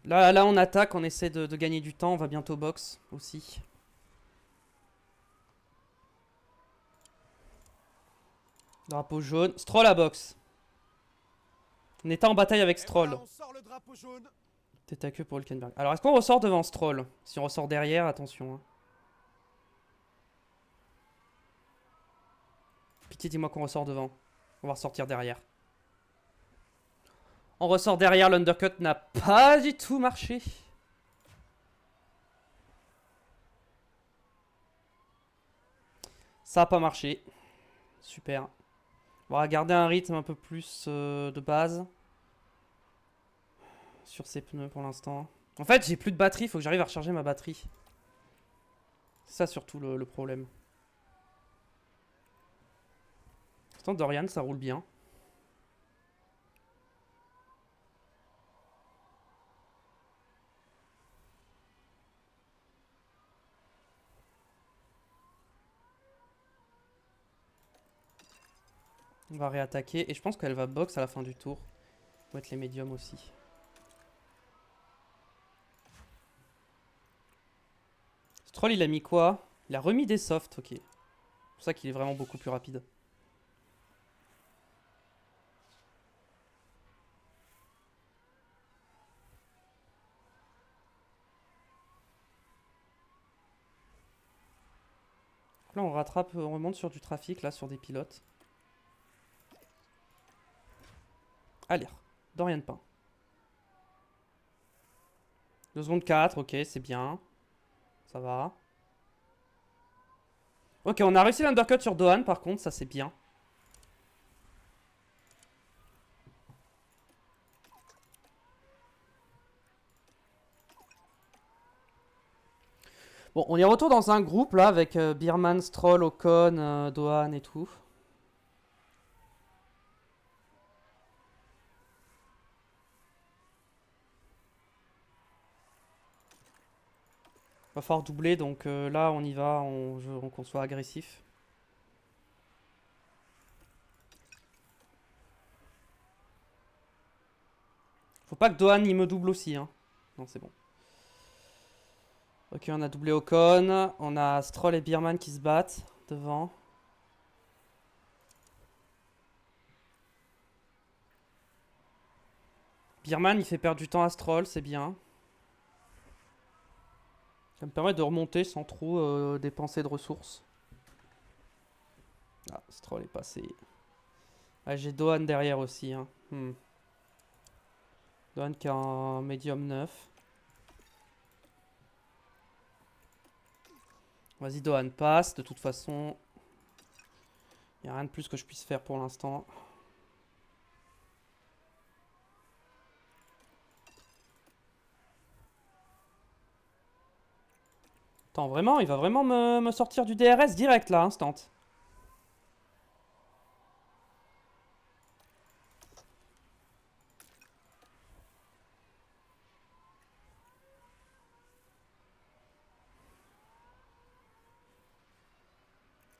Là, on attaque, on essaie de gagner du temps. On va bientôt box aussi. Drapeau jaune. Stroll à box. On était en bataille avec Stroll. Voilà, on sort le drapeau jaune. Tête à queue pour Hülkenberg. Alors, est-ce qu'on ressort devant Stroll? Si on ressort derrière, attention. Hein. Pitié, dis-moi qu'on ressort devant. On va ressortir derrière. On ressort derrière, l'undercut n'a pas du tout marché. Ça n'a pas marché. Super. On va garder un rythme un peu plus de base. Sur ces pneus pour l'instant. En fait, j'ai plus de batterie, il faut que j'arrive à recharger ma batterie. C'est ça surtout le problème. Pourtant, Dorian, ça roule bien. On va réattaquer. Et je pense qu'elle va box à la fin du tour. On va mettre les médiums aussi. Stroll, il a mis quoi? Il a remis des softs, ok. C'est pour ça qu'il est vraiment beaucoup plus rapide. Là, on rattrape, on remonte sur du trafic, là, sur des pilotes. Allez, Dorian Pain. 2 secondes 4, ok, c'est bien. Ça va. Ok, on a réussi l'undercut sur Dohan par contre, ça c'est bien. Bon, on est retour dans un groupe là avec Birman, Stroll, Ocon, Dohan et tout. Va falloir doubler, donc là on y va, je veux qu'on soit agressif. Faut pas que Dohan il me double aussi, hein. Non, c'est bon. Ok, on a doublé Ocon, on a Stroll et Birman qui se battent devant. Birman il fait perdre du temps à Stroll, c'est bien. Ça me permet de remonter sans trop dépenser de ressources. Ah, Stroll est passé. Ah, j'ai Dohan derrière aussi. Hein. Dohan qui a un médium 9. Vas-y, Dohan passe. De toute façon, il n'y a rien de plus que je puisse faire pour l'instant. Attends, vraiment, il va vraiment me sortir du DRS direct là, instant.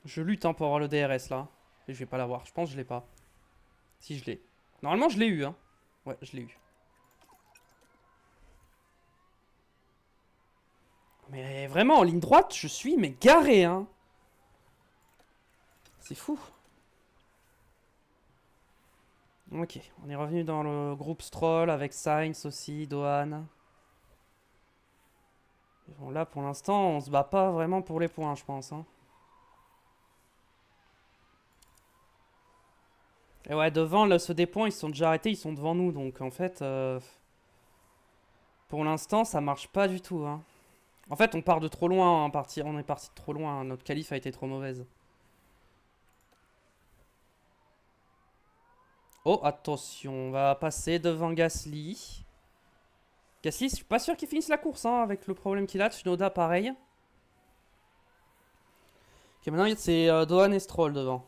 Je lutte hein, pour avoir le DRS là. Et je vais pas l'avoir. Je pense que je l'ai pas. Si je l'ai. Normalement, je l'ai eu. Hein. Ouais, je l'ai eu. Mais vraiment, en ligne droite, je suis mais garé. Hein. C'est fou. Ok, on est revenu dans le groupe Stroll avec Sainz aussi, Dohan. Bon, là, pour l'instant, on se bat pas vraiment pour les points, je pense. Hein. Et ouais, devant, ce des points, ils se sont déjà arrêtés, ils sont devant nous. Donc, en fait, pour l'instant, ça marche pas du tout. Hein. En fait, on part de trop loin. On est parti de trop loin. Notre qualif a été trop mauvaise. Oh, attention, on va passer devant Gasly. Gasly, je suis pas sûr qu'il finisse la course, hein, avec le problème qu'il a. Tsunoda, pareil. Ok, maintenant, c'est Dohan et Stroll devant.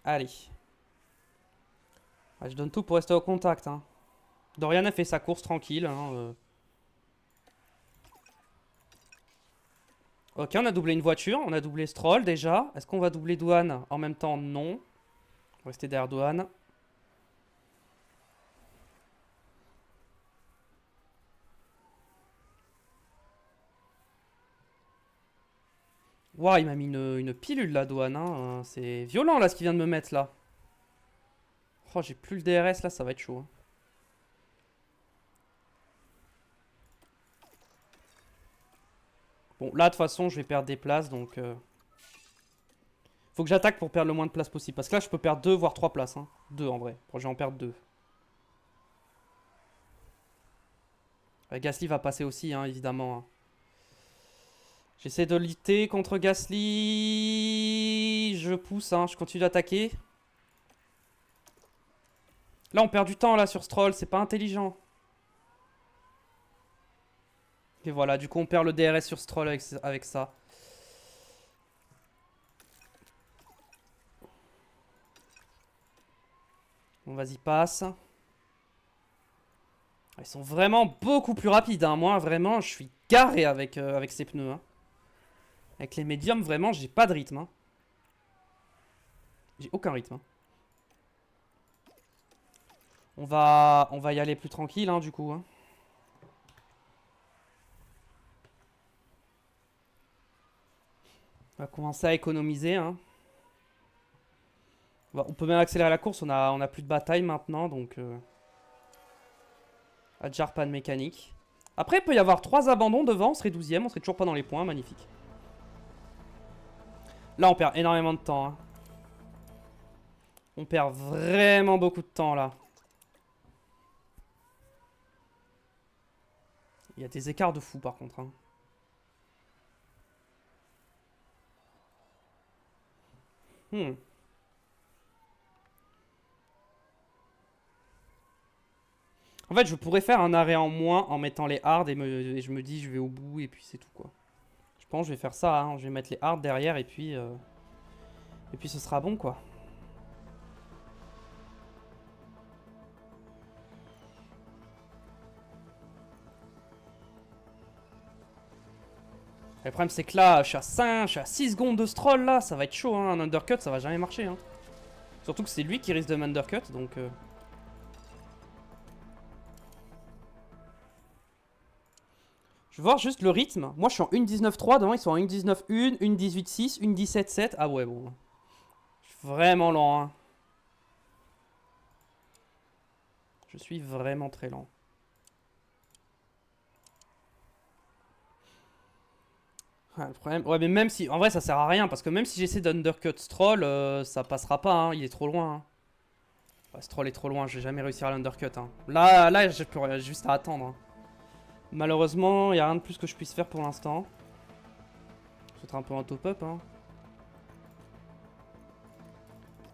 Allez. Ouais, je donne tout pour rester au contact. Hein. Dorian a fait sa course tranquille. Hein, Ok, on a doublé une voiture. On a doublé Stroll déjà. Est-ce qu'on va doubler Dohan en même temps? Non. On va rester derrière Dohan. Ouah, il m'a mis une pilule là, Dohan. Hein. C'est violent là ce qu'il vient de me mettre là. Oh, j'ai plus le DRS là, ça va être chaud. Hein. Bon, là, de toute façon, je vais perdre des places, donc... Faut que j'attaque pour perdre le moins de places possible. Parce que là, je peux perdre 2, voire 3 places. Hein. 2, en vrai. Bon, je vais en perdre 2. Gasly va passer aussi, hein, évidemment. Hein. J'essaie de lutter contre Gasly. Je pousse, hein, je continue d'attaquer. Là, on perd du temps, là, sur Stroll. C'est pas intelligent. Et voilà, du coup, on perd le DRS sur Stroll avec ça. Bon, vas-y, passe. Ils sont vraiment beaucoup plus rapides. Hein. Moi, vraiment, je suis garé avec ces pneus. Hein. Avec les médiums, vraiment, j'ai pas de rythme. Hein. J'ai aucun rythme. Hein. On va y aller plus tranquille, hein, du coup. Hein. On va commencer à économiser. Hein. On peut même accélérer la course. On a plus de bataille maintenant, donc... Adjar, pas de mécanique. Après, il peut y avoir 3 abandons devant. On serait 12ème. On serait toujours pas dans les points. Magnifique. Là, on perd énormément de temps. Hein. On perd vraiment beaucoup de temps là. Il y a des écarts de fou par contre. Hein. En fait, je pourrais faire un arrêt en moins en mettant les hards et je me dis je vais au bout et puis c'est tout quoi. Je pense que je vais faire ça, hein. Je vais mettre les hards derrière et puis ce sera bon quoi. Le problème c'est que là, je suis à 6 secondes de Stroll là, ça va être chaud, hein. Un undercut ça va jamais marcher. Hein. Surtout que c'est lui qui risque de m'undercut donc... Je vais voir juste le rythme. Moi je suis en 1.19.3, devant ils sont en 1.19.1, 1.18.6, 1.17.7. Ah ouais bon. Je suis vraiment lent. Hein. Je suis vraiment très lent. Le problème... Ouais mais même si... En vrai ça sert à rien parce que même si j'essaie d'undercut Stroll, ça passera pas, hein. Il est trop loin. Hein. Ouais, Stroll est trop loin, je vais jamais réussir à l'undercut. Hein. Là j'ai juste à attendre. Hein. Malheureusement, il n'y a rien de plus que je puisse faire pour l'instant. Ce sera un peu un top-up. Hein.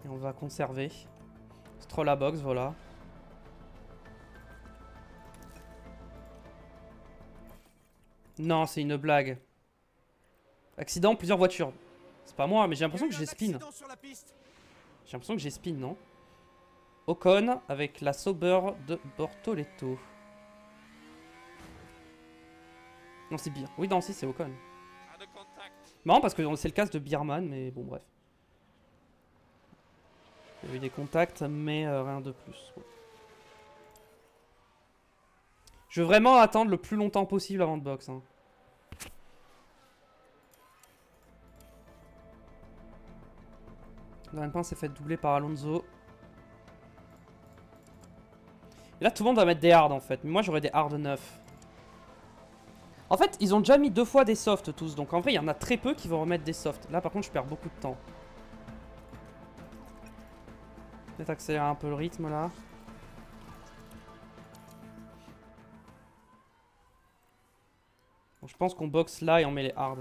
Et on va conserver. Stroll à box, voilà. Non, c'est une blague. Accident, plusieurs voitures. C'est pas moi, mais j'ai l'impression que j'ai spin. J'ai l'impression que j'ai spin, non? Ocon avec la Sauber de Bortoletto. Non, c'est bien. Oui, non, si, c'est Ocon. Marrant parce que c'est le cas de Bierman, mais bon, bref. Il y a eu des contacts, mais rien de plus. Ouais. Je veux vraiment attendre le plus longtemps possible avant de box. Hein. Dernier s'est fait doubler par Alonso. Et là, tout le monde va mettre des hards en fait. Mais moi, j'aurais des hards 9. En fait, ils ont déjà mis 2 fois des softs tous. Donc en vrai, il y en a très peu qui vont remettre des softs. Là, par contre, je perds beaucoup de temps. Peut-être accélérer un peu le rythme là. Bon, je pense qu'on boxe là et on met les hards.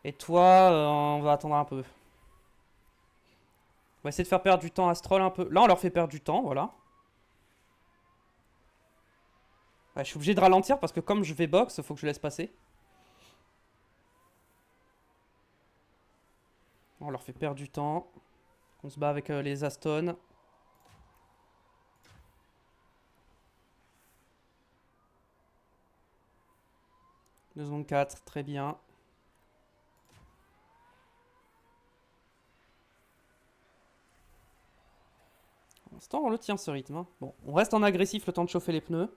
Et toi, on va attendre un peu. On va essayer de faire perdre du temps à Stroll un peu. Là, on leur fait perdre du temps, voilà. Ouais, je suis obligé de ralentir parce que comme je vais box, il faut que je laisse passer. On leur fait perdre du temps. On se bat avec les Aston. Deux secondes 4, très bien. Pour l'instant, on le tient ce rythme. Hein. Bon, on reste en agressif le temps de chauffer les pneus.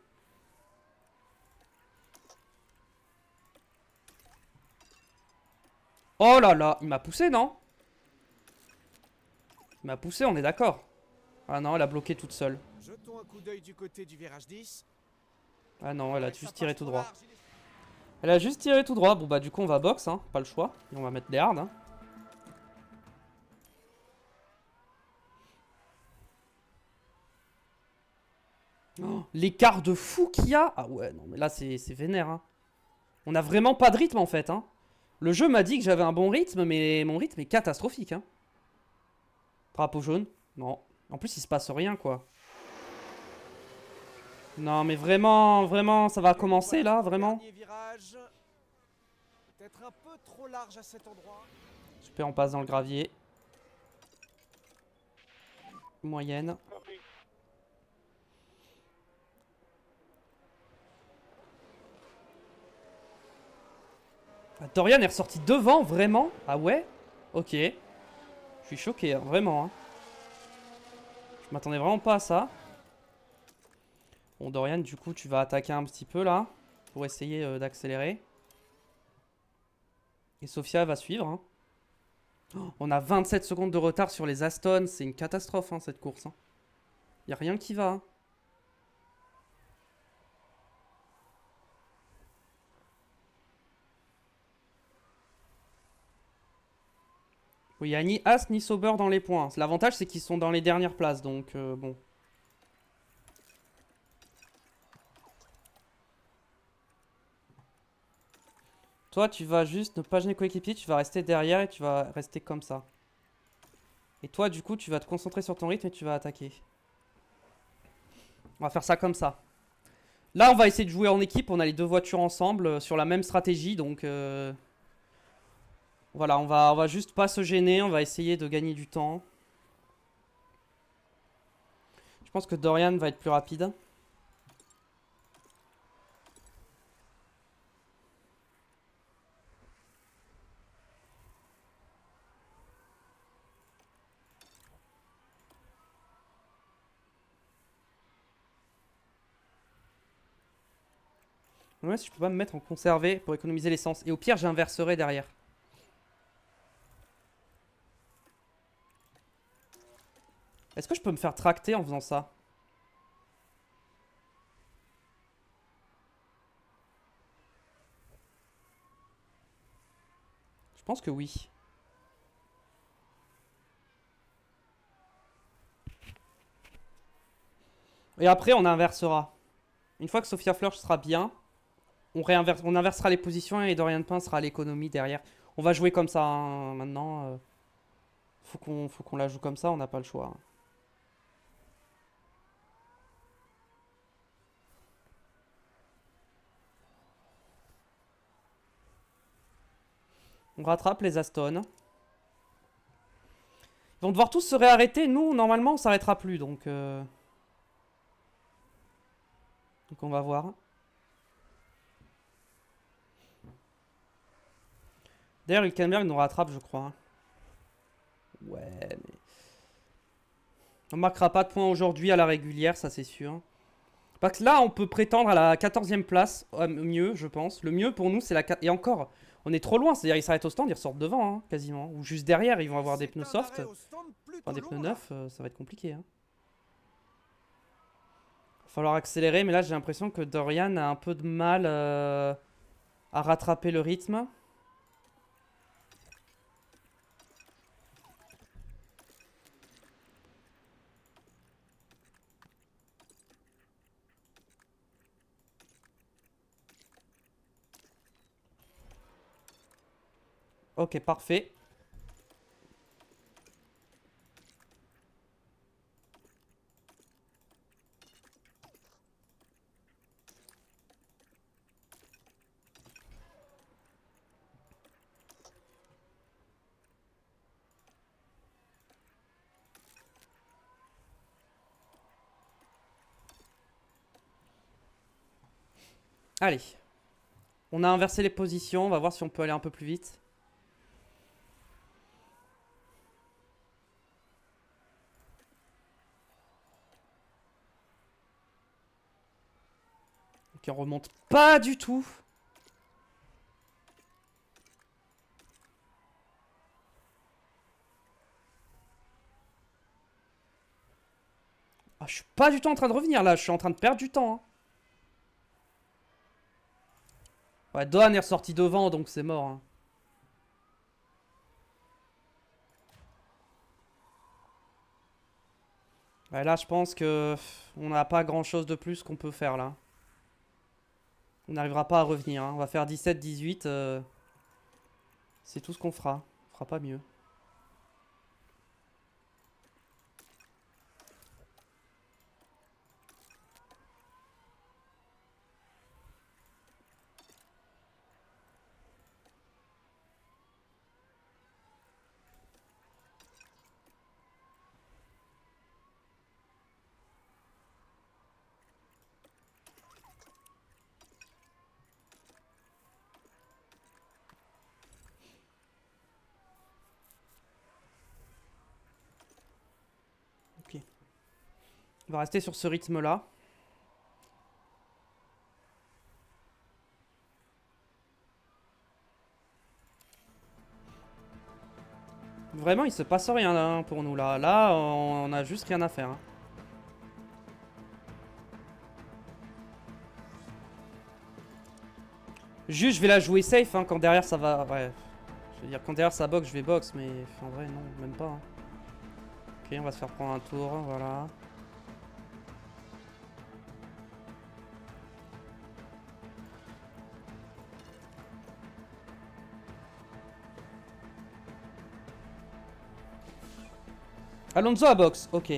Oh là là, il m'a poussé, non? Il m'a poussé, on est d'accord. Ah non, elle a bloqué toute seule. Jetons un coup d'œil du côté du virage 10. Ah non, elle a juste tiré tout droit. Elle a juste tiré tout droit. Bon bah du coup on va box, hein. Pas le choix. Et on va mettre des hards. Hein. Oh, l'écart de fou qu'il y a. Ah ouais, non mais là c'est vénère. Hein. On a vraiment pas de rythme en fait. Hein. Le jeu m'a dit que j'avais un bon rythme, mais mon rythme est catastrophique. Hein. Drapeau jaune. Non. En plus il se passe rien quoi. Non mais vraiment, ça va commencer là, vraiment. Peut-être un peu trop large à cet endroit. Super, on passe dans le gravier. Moyenne. Ah, Dorian est ressorti devant, vraiment? Ah ouais? Ok. Je suis choqué, hein, vraiment. Hein. Je m'attendais vraiment pas à ça. Bon, Dorian, du coup, tu vas attaquer un petit peu là. Pour essayer d'accélérer. Et Sofia va suivre. Hein. Oh, on a 27 secondes de retard sur les Aston. C'est une catastrophe, hein, cette course. Hein. Y a rien qui va. Hein. Oui, il n'y a ni As ni Sauber dans les points. L'avantage, c'est qu'ils sont dans les dernières places, donc bon. Toi, tu vas juste ne pas gêner coéquipier, tu vas rester derrière et tu vas rester comme ça. Et toi, du coup, tu vas te concentrer sur ton rythme et tu vas attaquer. On va faire ça comme ça. Là, on va essayer de jouer en équipe. On a les deux voitures ensemble sur la même stratégie, donc... Voilà, on va juste pas se gêner, on va essayer de gagner du temps. Je pense que Dorian va être plus rapide. Ouais, si je peux pas me mettre en conservé pour économiser l'essence. Et au pire, j'inverserai derrière. Est-ce que je peux me faire tracter en faisant ça? Je pense que oui. Et après, on inversera. Une fois que Sophia Fleur sera bien, on inversera les positions et Dorian Pain sera à l'économie derrière. On va jouer comme ça hein, maintenant. Faut qu'on la joue comme ça, on n'a pas le choix. On rattrape les Aston. Ils vont devoir tous se réarrêter. Nous, normalement, on s'arrêtera plus. Donc on va voir. D'ailleurs, Hülkenberg nous rattrape, je crois. Ouais, mais... On marquera pas de points aujourd'hui à la régulière, ça c'est sûr. Parce que là, on peut prétendre à la 14e place. Mieux, je pense. Le mieux pour nous, c'est la 4... Et encore, on est trop loin. C'est-à-dire, ils s'arrêtent au stand, ils ressortent devant, hein, quasiment. Ou juste derrière, ils vont avoir des pneus soft. Enfin, des pneus neufs, ça va être compliqué. Hein. Va falloir accélérer, mais là, j'ai l'impression que Dorian a un peu de mal à rattraper le rythme. Ok, parfait. Allez. On a inversé les positions. On va voir si on peut aller un peu plus vite. Ok, on remonte pas du tout. Ah, je suis pas du tout en train de revenir là. Je suis en train de perdre du temps. Hein. Ouais, Dohan est ressorti devant, donc c'est mort. Hein. Ouais, là, je pense que on n'a pas grand chose de plus qu'on peut faire là. On n'arrivera pas à revenir. Hein. On va faire 17-18. C'est tout ce qu'on fera. On fera pas mieux. Ok. On va rester sur ce rythme-là. Vraiment, il se passe rien hein, pour nous là. Là, on a juste rien à faire. Hein. Juste, je vais la jouer safe hein, quand derrière ça va. Ouais. Je veux dire, quand derrière ça boxe, je vais boxe, mais en vrai, non, même pas. Hein. Ok, on va se faire prendre un tour, voilà. Alonso à boxe, ok.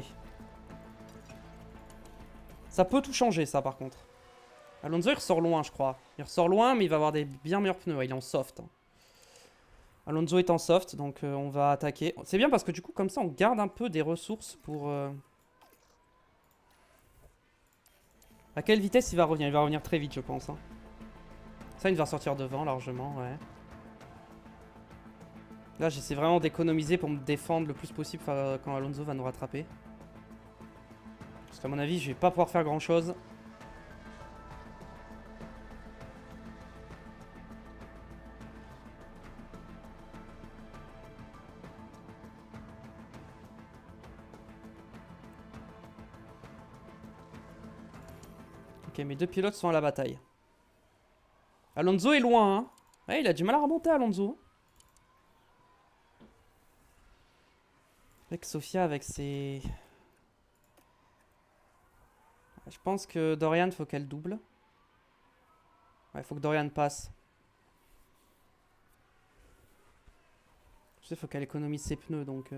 Ça peut tout changer, ça, par contre. Alonso, il ressort loin, je crois. Il ressort loin, mais il va avoir des bien meilleurs pneus. Ouais, il est en soft. Hein. Alonso est en soft, donc on va attaquer. C'est bien parce que du coup, comme ça, on garde un peu des ressources pour... À quelle vitesse il va revenir? Il va revenir très vite, je pense. Hein. Ça, il va sortir devant, largement, ouais. Là, j'essaie vraiment d'économiser pour me défendre le plus possible quand Alonso va nous rattraper. Parce qu'à mon avis, je vais pas pouvoir faire grand-chose. Ok, mes deux pilotes sont à la bataille. Alonso est loin, hein. Ouais, il a du mal à remonter, Alonso. Avec Sofia, avec ses... Je pense que Dorian, faut qu'elle double. Ouais, faut que Dorian passe. Tu sais, faut qu'elle économise ses pneus, donc...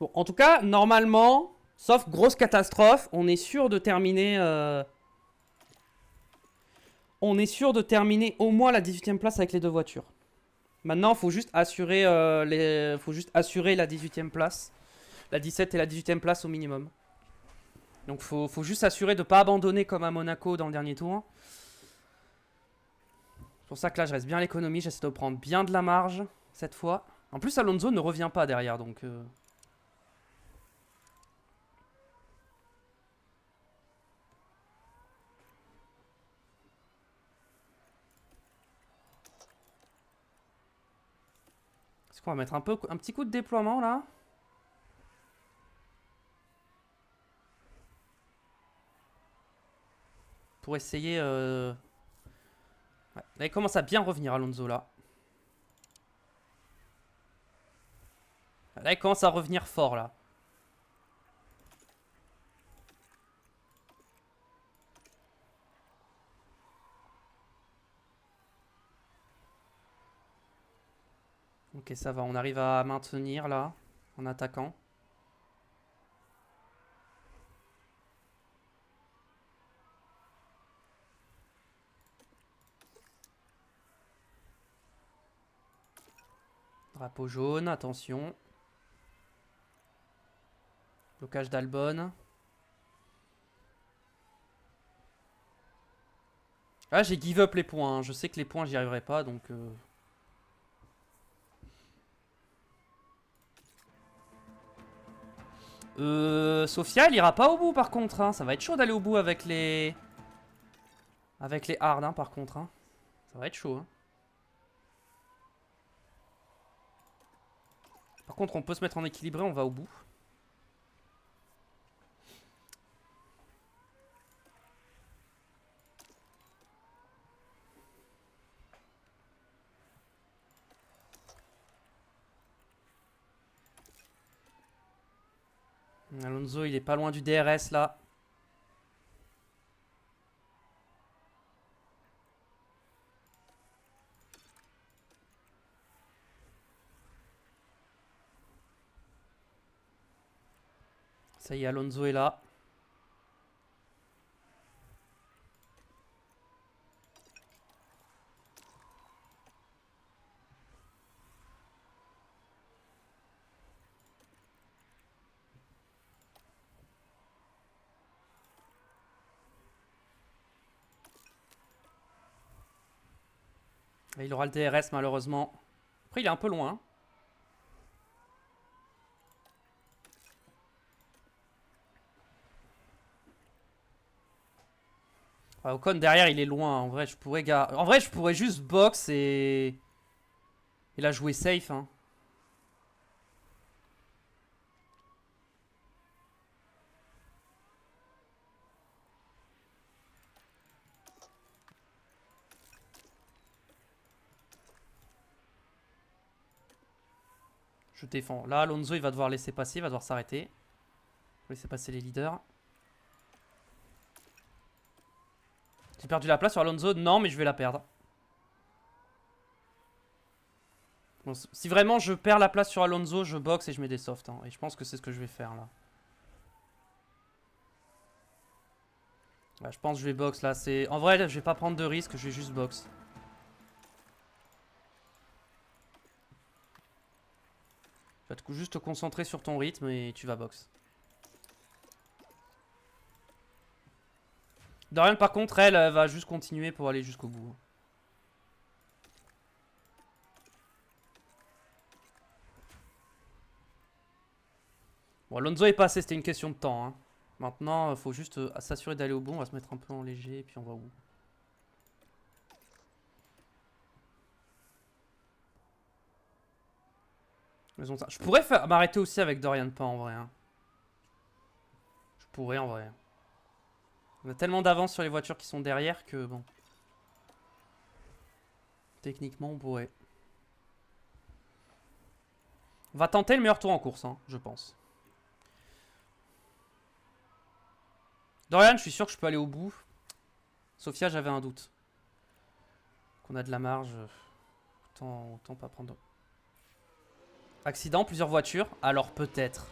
Bon, en tout cas, normalement, sauf grosse catastrophe, on est sûr de terminer... On est sûr de terminer au moins la 18ème place avec les deux voitures. Maintenant, il faut juste assurer faut juste assurer la 18ème place. La 17 et la 18ème place au minimum. Donc faut juste s'assurer de ne pas abandonner comme à Monaco dans le dernier tour. C'est pour ça que là je reste bien à l'économie, j'essaie de prendre bien de la marge cette fois. En plus Alonso ne revient pas derrière donc... Est-ce qu'on va mettre un petit coup de déploiement là? Pour essayer... Ouais. Là il commence à bien revenir Alonso là. Là il commence à revenir fort là. Ok ça va, on arrive à maintenir là, en attaquant. Drapeau jaune, attention. Blocage d'Albon. Ah, j'ai give up les points. Hein. Je sais que les points, j'y arriverai pas, donc... Sofia, elle ira pas au bout, par contre. Hein. Ça va être chaud d'aller au bout avec les... Avec les hards, hein, par contre. Hein. Ça va être chaud. Hein. Par contre, on peut se mettre en équilibré, on va au bout. Alonso, il est pas loin du DRS, là. Ça y est, Alonso est là. Et il aura le DRS, malheureusement. Après, il est un peu loin. Ouais, Ocon, derrière, il est loin. En vrai, je pourrais juste box et... Et la jouer safe, hein. Je défends. Là, Alonso, il va devoir laisser passer, il va devoir s'arrêter. Laisser passer les leaders. J'ai perdu la place sur Alonso. Non, mais je vais la perdre. Bon, si vraiment je perds la place sur Alonso, je boxe et je mets des softs. Hein. Et je pense que c'est ce que je vais faire là. Ouais, je pense que je vais boxe là. En vrai, je vais pas prendre de risque, je vais juste boxe. Tu vas juste te concentrer sur ton rythme et tu vas boxe. Dorian, par contre, elle va juste continuer pour aller jusqu'au bout. Bon, Alonso est passé, c'était une question de temps. Hein. Maintenant, il faut juste s'assurer d'aller au bout. On va se mettre un peu en léger et puis on va au bout. Je pourrais m'arrêter aussi avec Dorian pas en vrai. Hein. Je pourrais en vrai. On a tellement d'avance sur les voitures qui sont derrière que bon. Techniquement, on pourrait. On va tenter le meilleur tour en course, hein, je pense. Dorian, je suis sûr que je peux aller au bout. Sophia, j'avais un doute. Qu'on a de la marge. Autant pas prendre. Accident, plusieurs voitures. Alors peut-être.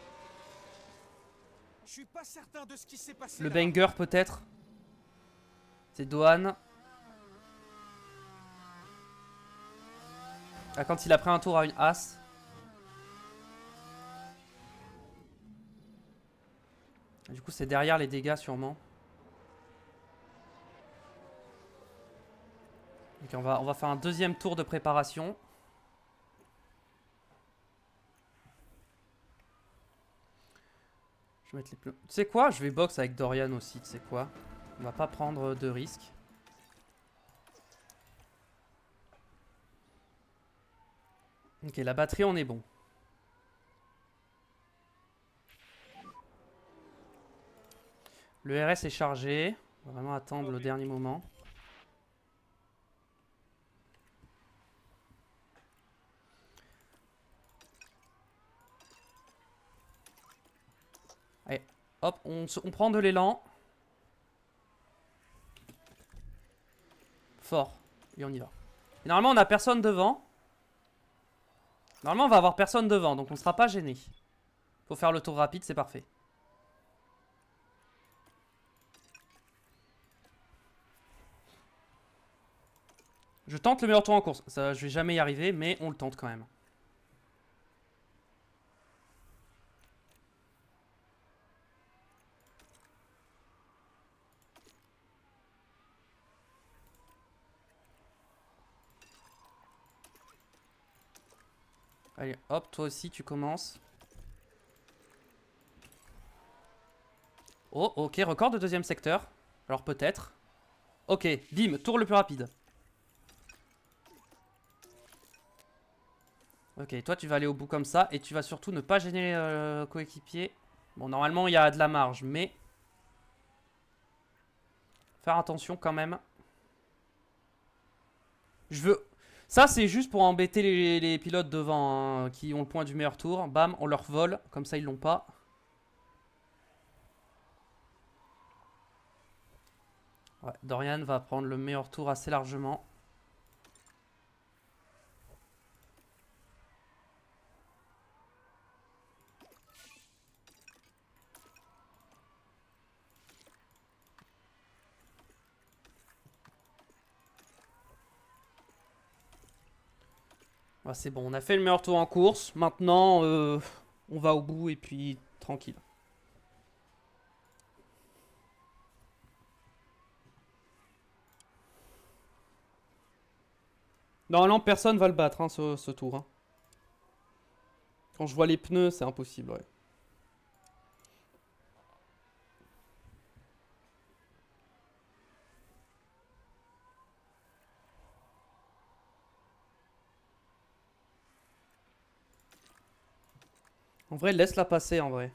Je suis pas certain de ce qui s'est passé. Le là. banger peut-être. C'est Dohan. Ah, quand il a pris un tour à une as. Du coup c'est derrière les dégâts sûrement. Ok, on va faire un deuxième tour de préparation. Je vais mettre les pneus. Tu sais quoi? Je vais box avec Dorian aussi, tu sais quoi? On va pas prendre de risques. Ok, la batterie, on est bon. Le RS est chargé. On va vraiment attendre le dernier moment. Allez, hop, on prend de l'élan. Fort. Et on y va. Et normalement, on a personne devant. Normalement, on va avoir personne devant, donc on sera pas gêné. Faut faire le tour rapide, c'est parfait. Je tente le meilleur tour en course. Ça, je vais jamais y arriver, mais on le tente quand même. Allez, hop, toi aussi, tu commences. Oh, ok, record de deuxième secteur. Alors peut-être. Ok, bim, tour le plus rapide. Ok, toi tu vas aller au bout comme ça. Et tu vas surtout ne pas gêner le coéquipier. Bon, normalement il y a de la marge, mais... Faire attention quand même. Je veux... Ça c'est juste pour embêter les pilotes devant hein, qui ont le point du meilleur tour. Bam, on leur vole. Comme ça ils l'ont pas. Ouais, Dorian va prendre le meilleur tour assez largement. Ouais, c'est bon, on a fait le meilleur tour en course. Maintenant, on va au bout et puis tranquille. Normalement, personne va le battre, hein, ce tour. Hein. Quand je vois les pneus, c'est impossible, ouais. En vrai, laisse-la passer, en vrai.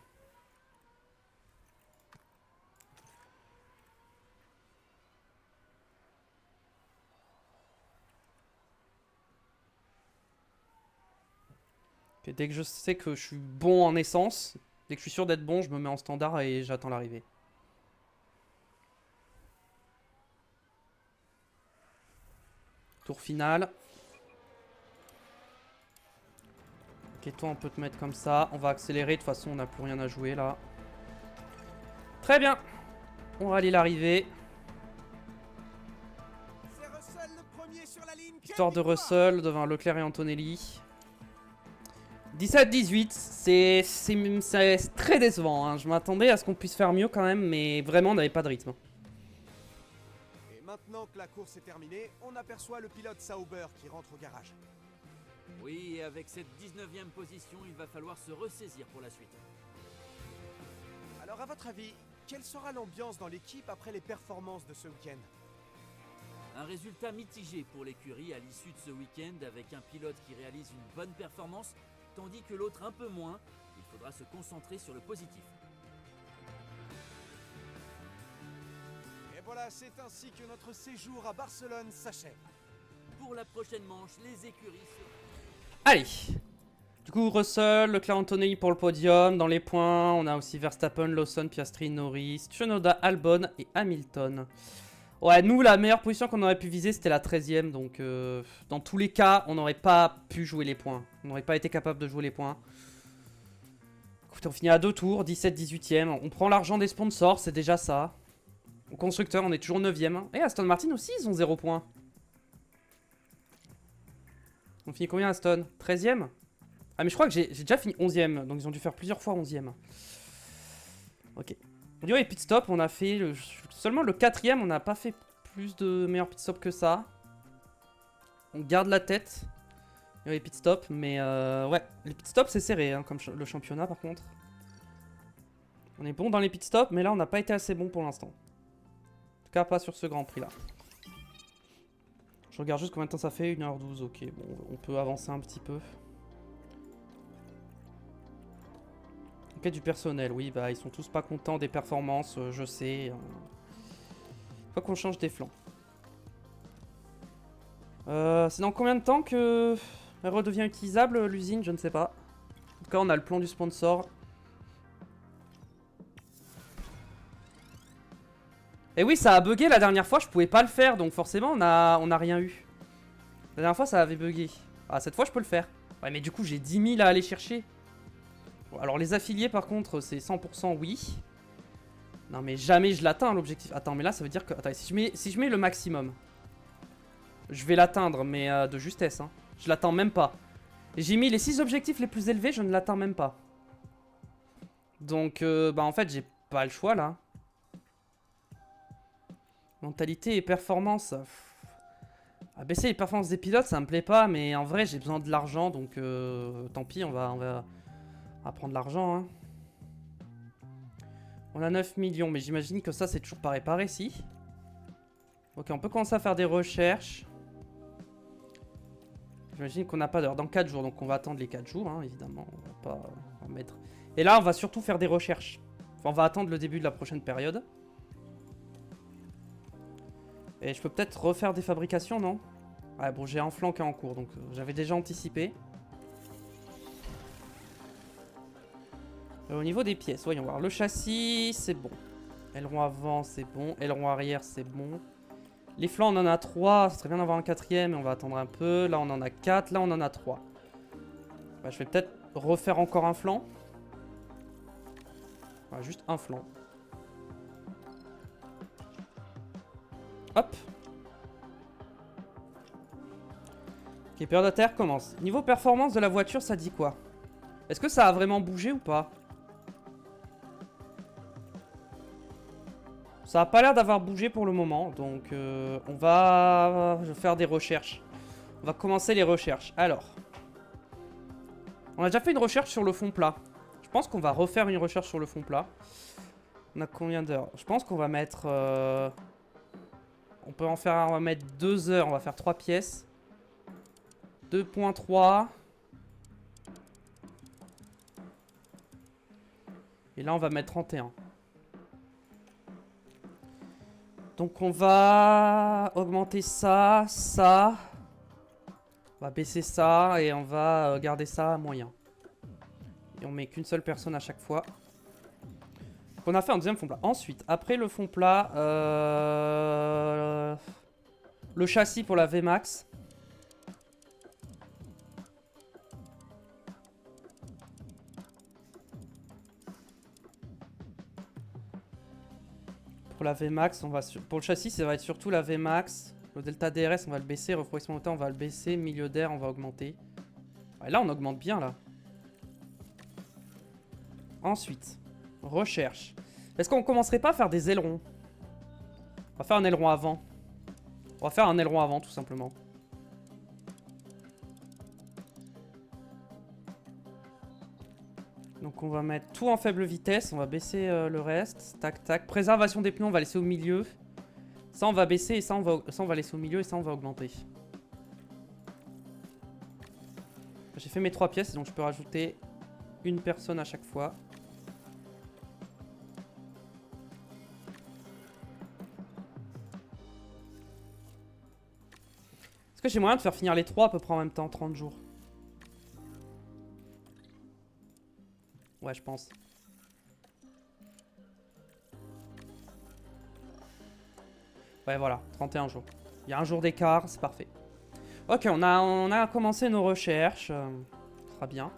Ok, Okay, dès que je sais que je suis bon en essence, dès que je suis sûr d'être bon, je me mets en standard et j'attends l'arrivée. Tour final. Ok, toi on peut te mettre comme ça. On va accélérer, de toute façon on n'a plus rien à jouer là. Très bien. On va aller l'arrivée. C'est Russell le premier sur la ligne. Victoire de Russell devant Leclerc et Antonelli. 17-18, c'est très décevant. Hein. Je m'attendais à ce qu'on puisse faire mieux quand même, mais vraiment on n'avait pas de rythme. Et maintenant que la course est terminée, on aperçoit le pilote Sauber qui rentre au garage. Oui, et avec cette 19e position, il va falloir se ressaisir pour la suite. Alors à votre avis, quelle sera l'ambiance dans l'équipe après les performances de ce week-end? Un résultat mitigé pour l'écurie à l'issue de ce week-end avec un pilote qui réalise une bonne performance, tandis que l'autre un peu moins. Il faudra se concentrer sur le positif. Et voilà, c'est ainsi que notre séjour à Barcelone s'achève. Pour la prochaine manche, les écuries Allez. Du coup, Russell, Leclerc, Antonelli pour le podium. Dans les points, on a aussi Verstappen, Lawson, Piastri, Norris, Tsunoda, Albon et Hamilton. Ouais, nous, la meilleure position qu'on aurait pu viser, c'était la 13e. Donc, dans tous les cas, on n'aurait pas pu jouer les points. On n'aurait pas été capable de jouer les points. Écoutez, on finit à 2 tours, 17-18e. On prend l'argent des sponsors, c'est déjà ça. Au constructeur, on est toujours 9e. Et Aston Martin aussi, ils ont 0 points. On finit combien, Aston? 13e? Ah, mais je crois que j'ai déjà fini 11e. Donc, ils ont dû faire plusieurs fois 11e. Ok. Au niveau des pit stops, on a fait seulement le 4e. On n'a pas fait plus de meilleurs pit stops que ça. On garde la tête. Au niveau des pit stops. Mais ouais, les pit stops, c'est serré, hein, comme le championnat, par contre. On est bon dans les pit stops, mais là, on n'a pas été assez bon pour l'instant. En tout cas, pas sur ce Grand Prix là. Je regarde juste combien de temps ça fait. 1h12, ok. Bon, on peut avancer un petit peu. Ok, du personnel, oui, bah ils sont tous pas contents des performances, je sais. Faut qu'on change des flancs. C'est dans combien de temps que elle redevient utilisable, l'usine? Je ne sais pas. En tout cas, on a le plan du sponsor. Et oui, ça a bugué la dernière fois, je pouvais pas le faire, donc forcément on a rien eu. La dernière fois ça avait bugué. Ah, cette fois je peux le faire. Ouais, mais du coup j'ai 10 000 à aller chercher. Bon, alors les affiliés par contre c'est 100% oui. Non mais jamais je l'atteins l'objectif. Attends, mais là ça veut dire que... Attends, si je mets le maximum, je vais l'atteindre, mais de justesse. Hein. Je l'atteins même pas. J'ai mis les 6 objectifs les plus élevés, je ne l'atteins même pas. Donc bah en fait j'ai pas le choix là. Mentalité et performance. Abaisser les performances des pilotes, ça me plaît pas, mais en vrai, j'ai besoin de l'argent, donc tant pis, on va prendre l'argent. Hein. On a 9 millions, mais j'imagine que ça, c'est toujours pas réparé, si. Ok, on peut commencer à faire des recherches. J'imagine qu'on n'a pas d'heure. Dans 4 jours, donc on va attendre les 4 jours, hein, évidemment. On va pas mettre... Et là, on va surtout faire des recherches. Enfin, on va attendre le début de la prochaine période. Et je peux peut-être refaire des fabrications, non? Ouais, bon, j'ai un flanc qui est en cours, donc j'avais déjà anticipé. Au niveau des pièces, voyons voir. Le châssis, c'est bon. Aileron avant, c'est bon. Aileron arrière, c'est bon. Les flancs, on en a 3. Ça serait bien d'avoir un 4ème, mais on va attendre un peu. Là, on en a 4. Là, on en a 3. Bah, je vais peut-être refaire encore un flanc. Voilà, juste un flanc. Hop. Ok, période à terre commence. Niveau performance de la voiture, ça dit quoi? Est-ce que ça a vraiment bougé ou pas? Ça a pas l'air d'avoir bougé pour le moment, donc on va faire des recherches. On va commencer les recherches. Alors, on a déjà fait une recherche sur le fond plat. Je pense qu'on va refaire une recherche sur le fond plat. On a combien d'heures? Je pense qu'on va mettre... on peut en faire, on va mettre 2 heures, on va faire 3 pièces. 2.3. Et là, on va mettre 31. Donc, on va augmenter ça, ça. On va baisser ça et on va garder ça à moyen. Et on met qu'une seule personne à chaque fois. Donc on a fait un deuxième fond plat. Ensuite, après le fond plat, le châssis pour la VMAX. Pour la VMAX, on va pour le châssis, ça va être surtout la VMAX. Le delta DRS, on va le baisser. Refroidissement moteur, on va le baisser. Milieu d'air, on va augmenter. Ouais, là, on augmente bien, là. Ensuite, recherche. Est-ce qu'on commencerait pas à faire des ailerons? On va faire un aileron avant. On va faire un aileron avant, tout simplement. Donc on va mettre tout en faible vitesse, on va baisser le reste. Tac, tac. Préservation des pneus, on va laisser au milieu. Ça, on va baisser et ça, on va laisser au milieu et ça, on va augmenter. J'ai fait mes 3 pièces, donc je peux rajouter une personne à chaque fois. Est-ce que j'ai moyen de faire finir les 3 à peu près en même temps, 30 jours? Ouais, je pense. Ouais, voilà, 31 jours. Il y a un jour d'écart, c'est parfait. Ok, on a commencé nos recherches. Ce sera bien.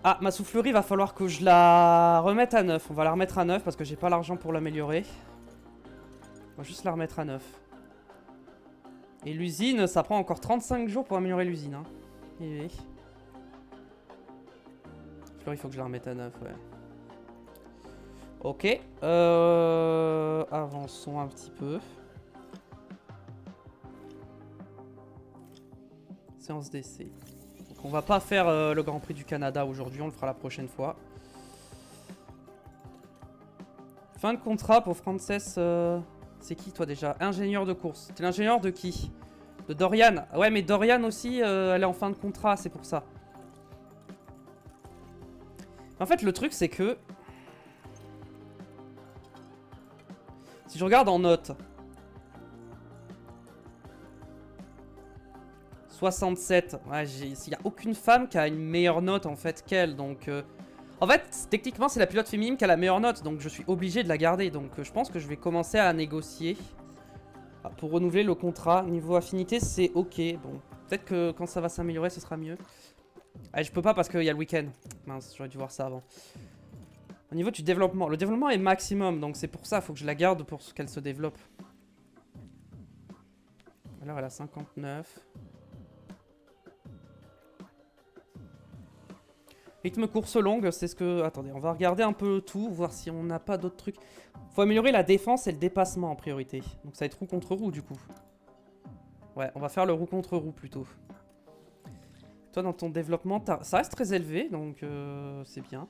Ah, ma soufflerie, va falloir que je la remette à 9. On va la remettre à 9 parce que j'ai pas l'argent pour l'améliorer. On va juste la remettre à 9. Et l'usine, ça prend encore 35 jours pour améliorer l'usine. Hein. Et... il faut que je la remette à 9, ouais. Ok. Avançons un petit peu. Séance d'essai. Donc on va pas faire le Grand Prix du Canada aujourd'hui, on le fera la prochaine fois. Fin de contrat pour Frances. C'est qui toi déjà? Ingénieur de course. T'es l'ingénieur de qui? De Dorian. Ouais, mais Dorian aussi, elle est en fin de contrat, c'est pour ça. En fait, le truc, c'est que... si je regarde en notes... 67. Ouais, il n'y a aucune femme qui a une meilleure note, en fait, qu'elle. Donc... en fait, techniquement, c'est la pilote féminine qui a la meilleure note. Donc, je suis obligé de la garder. Donc, je pense que je vais commencer à négocier. Pour renouveler le contrat. Niveau affinité, c'est ok. Bon, peut-être que quand ça va s'améliorer, ce sera mieux. Allez, je peux pas parce qu'il y a le week-end. Mince, j'aurais dû voir ça avant. Au niveau du développement, le développement est maximum, donc c'est pour ça, il faut que je la garde pour qu'elle se développe. Alors elle a 59. Rythme course longue, c'est ce que... attendez, on va regarder un peu tout, voir si on n'a pas d'autres trucs. Faut améliorer la défense et le dépassement en priorité. Donc ça va être roue contre roue du coup. Ouais, on va faire le roue contre roue plutôt. Toi, dans ton développement, ça reste très élevé, donc c'est bien.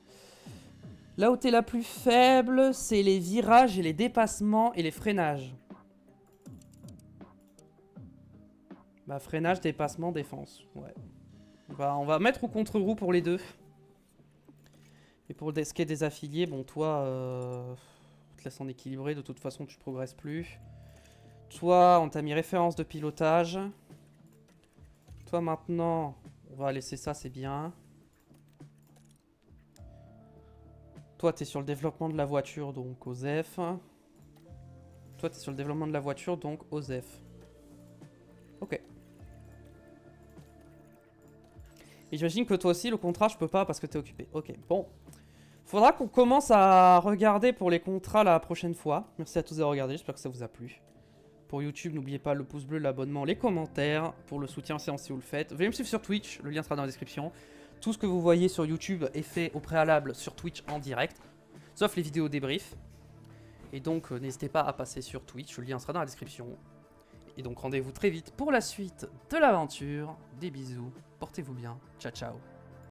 Là où t'es la plus faible, c'est les virages et les dépassements et les freinages. Bah, freinage, dépassement, défense. Ouais. On va mettre roue contre roue pour les deux. Et pour ce qui est des affiliés, bon, toi, on te laisse en équilibré, de toute façon, tu progresses plus. Toi, on t'a mis référence de pilotage. Toi, maintenant... on va laisser ça, c'est bien. Toi, t'es sur le développement de la voiture, donc OSEF. Toi, t'es sur le développement de la voiture, donc OSEF. Ok. Et j'imagine que toi aussi, le contrat, je peux pas parce que t'es occupé. Ok, bon. Faudra qu'on commence à regarder pour les contrats la prochaine fois. Merci à tous d'avoir regardé, j'espère que ça vous a plu. Pour YouTube, n'oubliez pas le pouce bleu, l'abonnement, les commentaires. Pour le soutien, c'est si vous le faites. Venez me suivre sur Twitch, le lien sera dans la description. Tout ce que vous voyez sur YouTube est fait au préalable sur Twitch en direct. Sauf les vidéos débrief. Et donc, n'hésitez pas à passer sur Twitch, le lien sera dans la description. Et donc, rendez-vous très vite pour la suite de l'aventure. Des bisous, portez-vous bien, ciao ciao.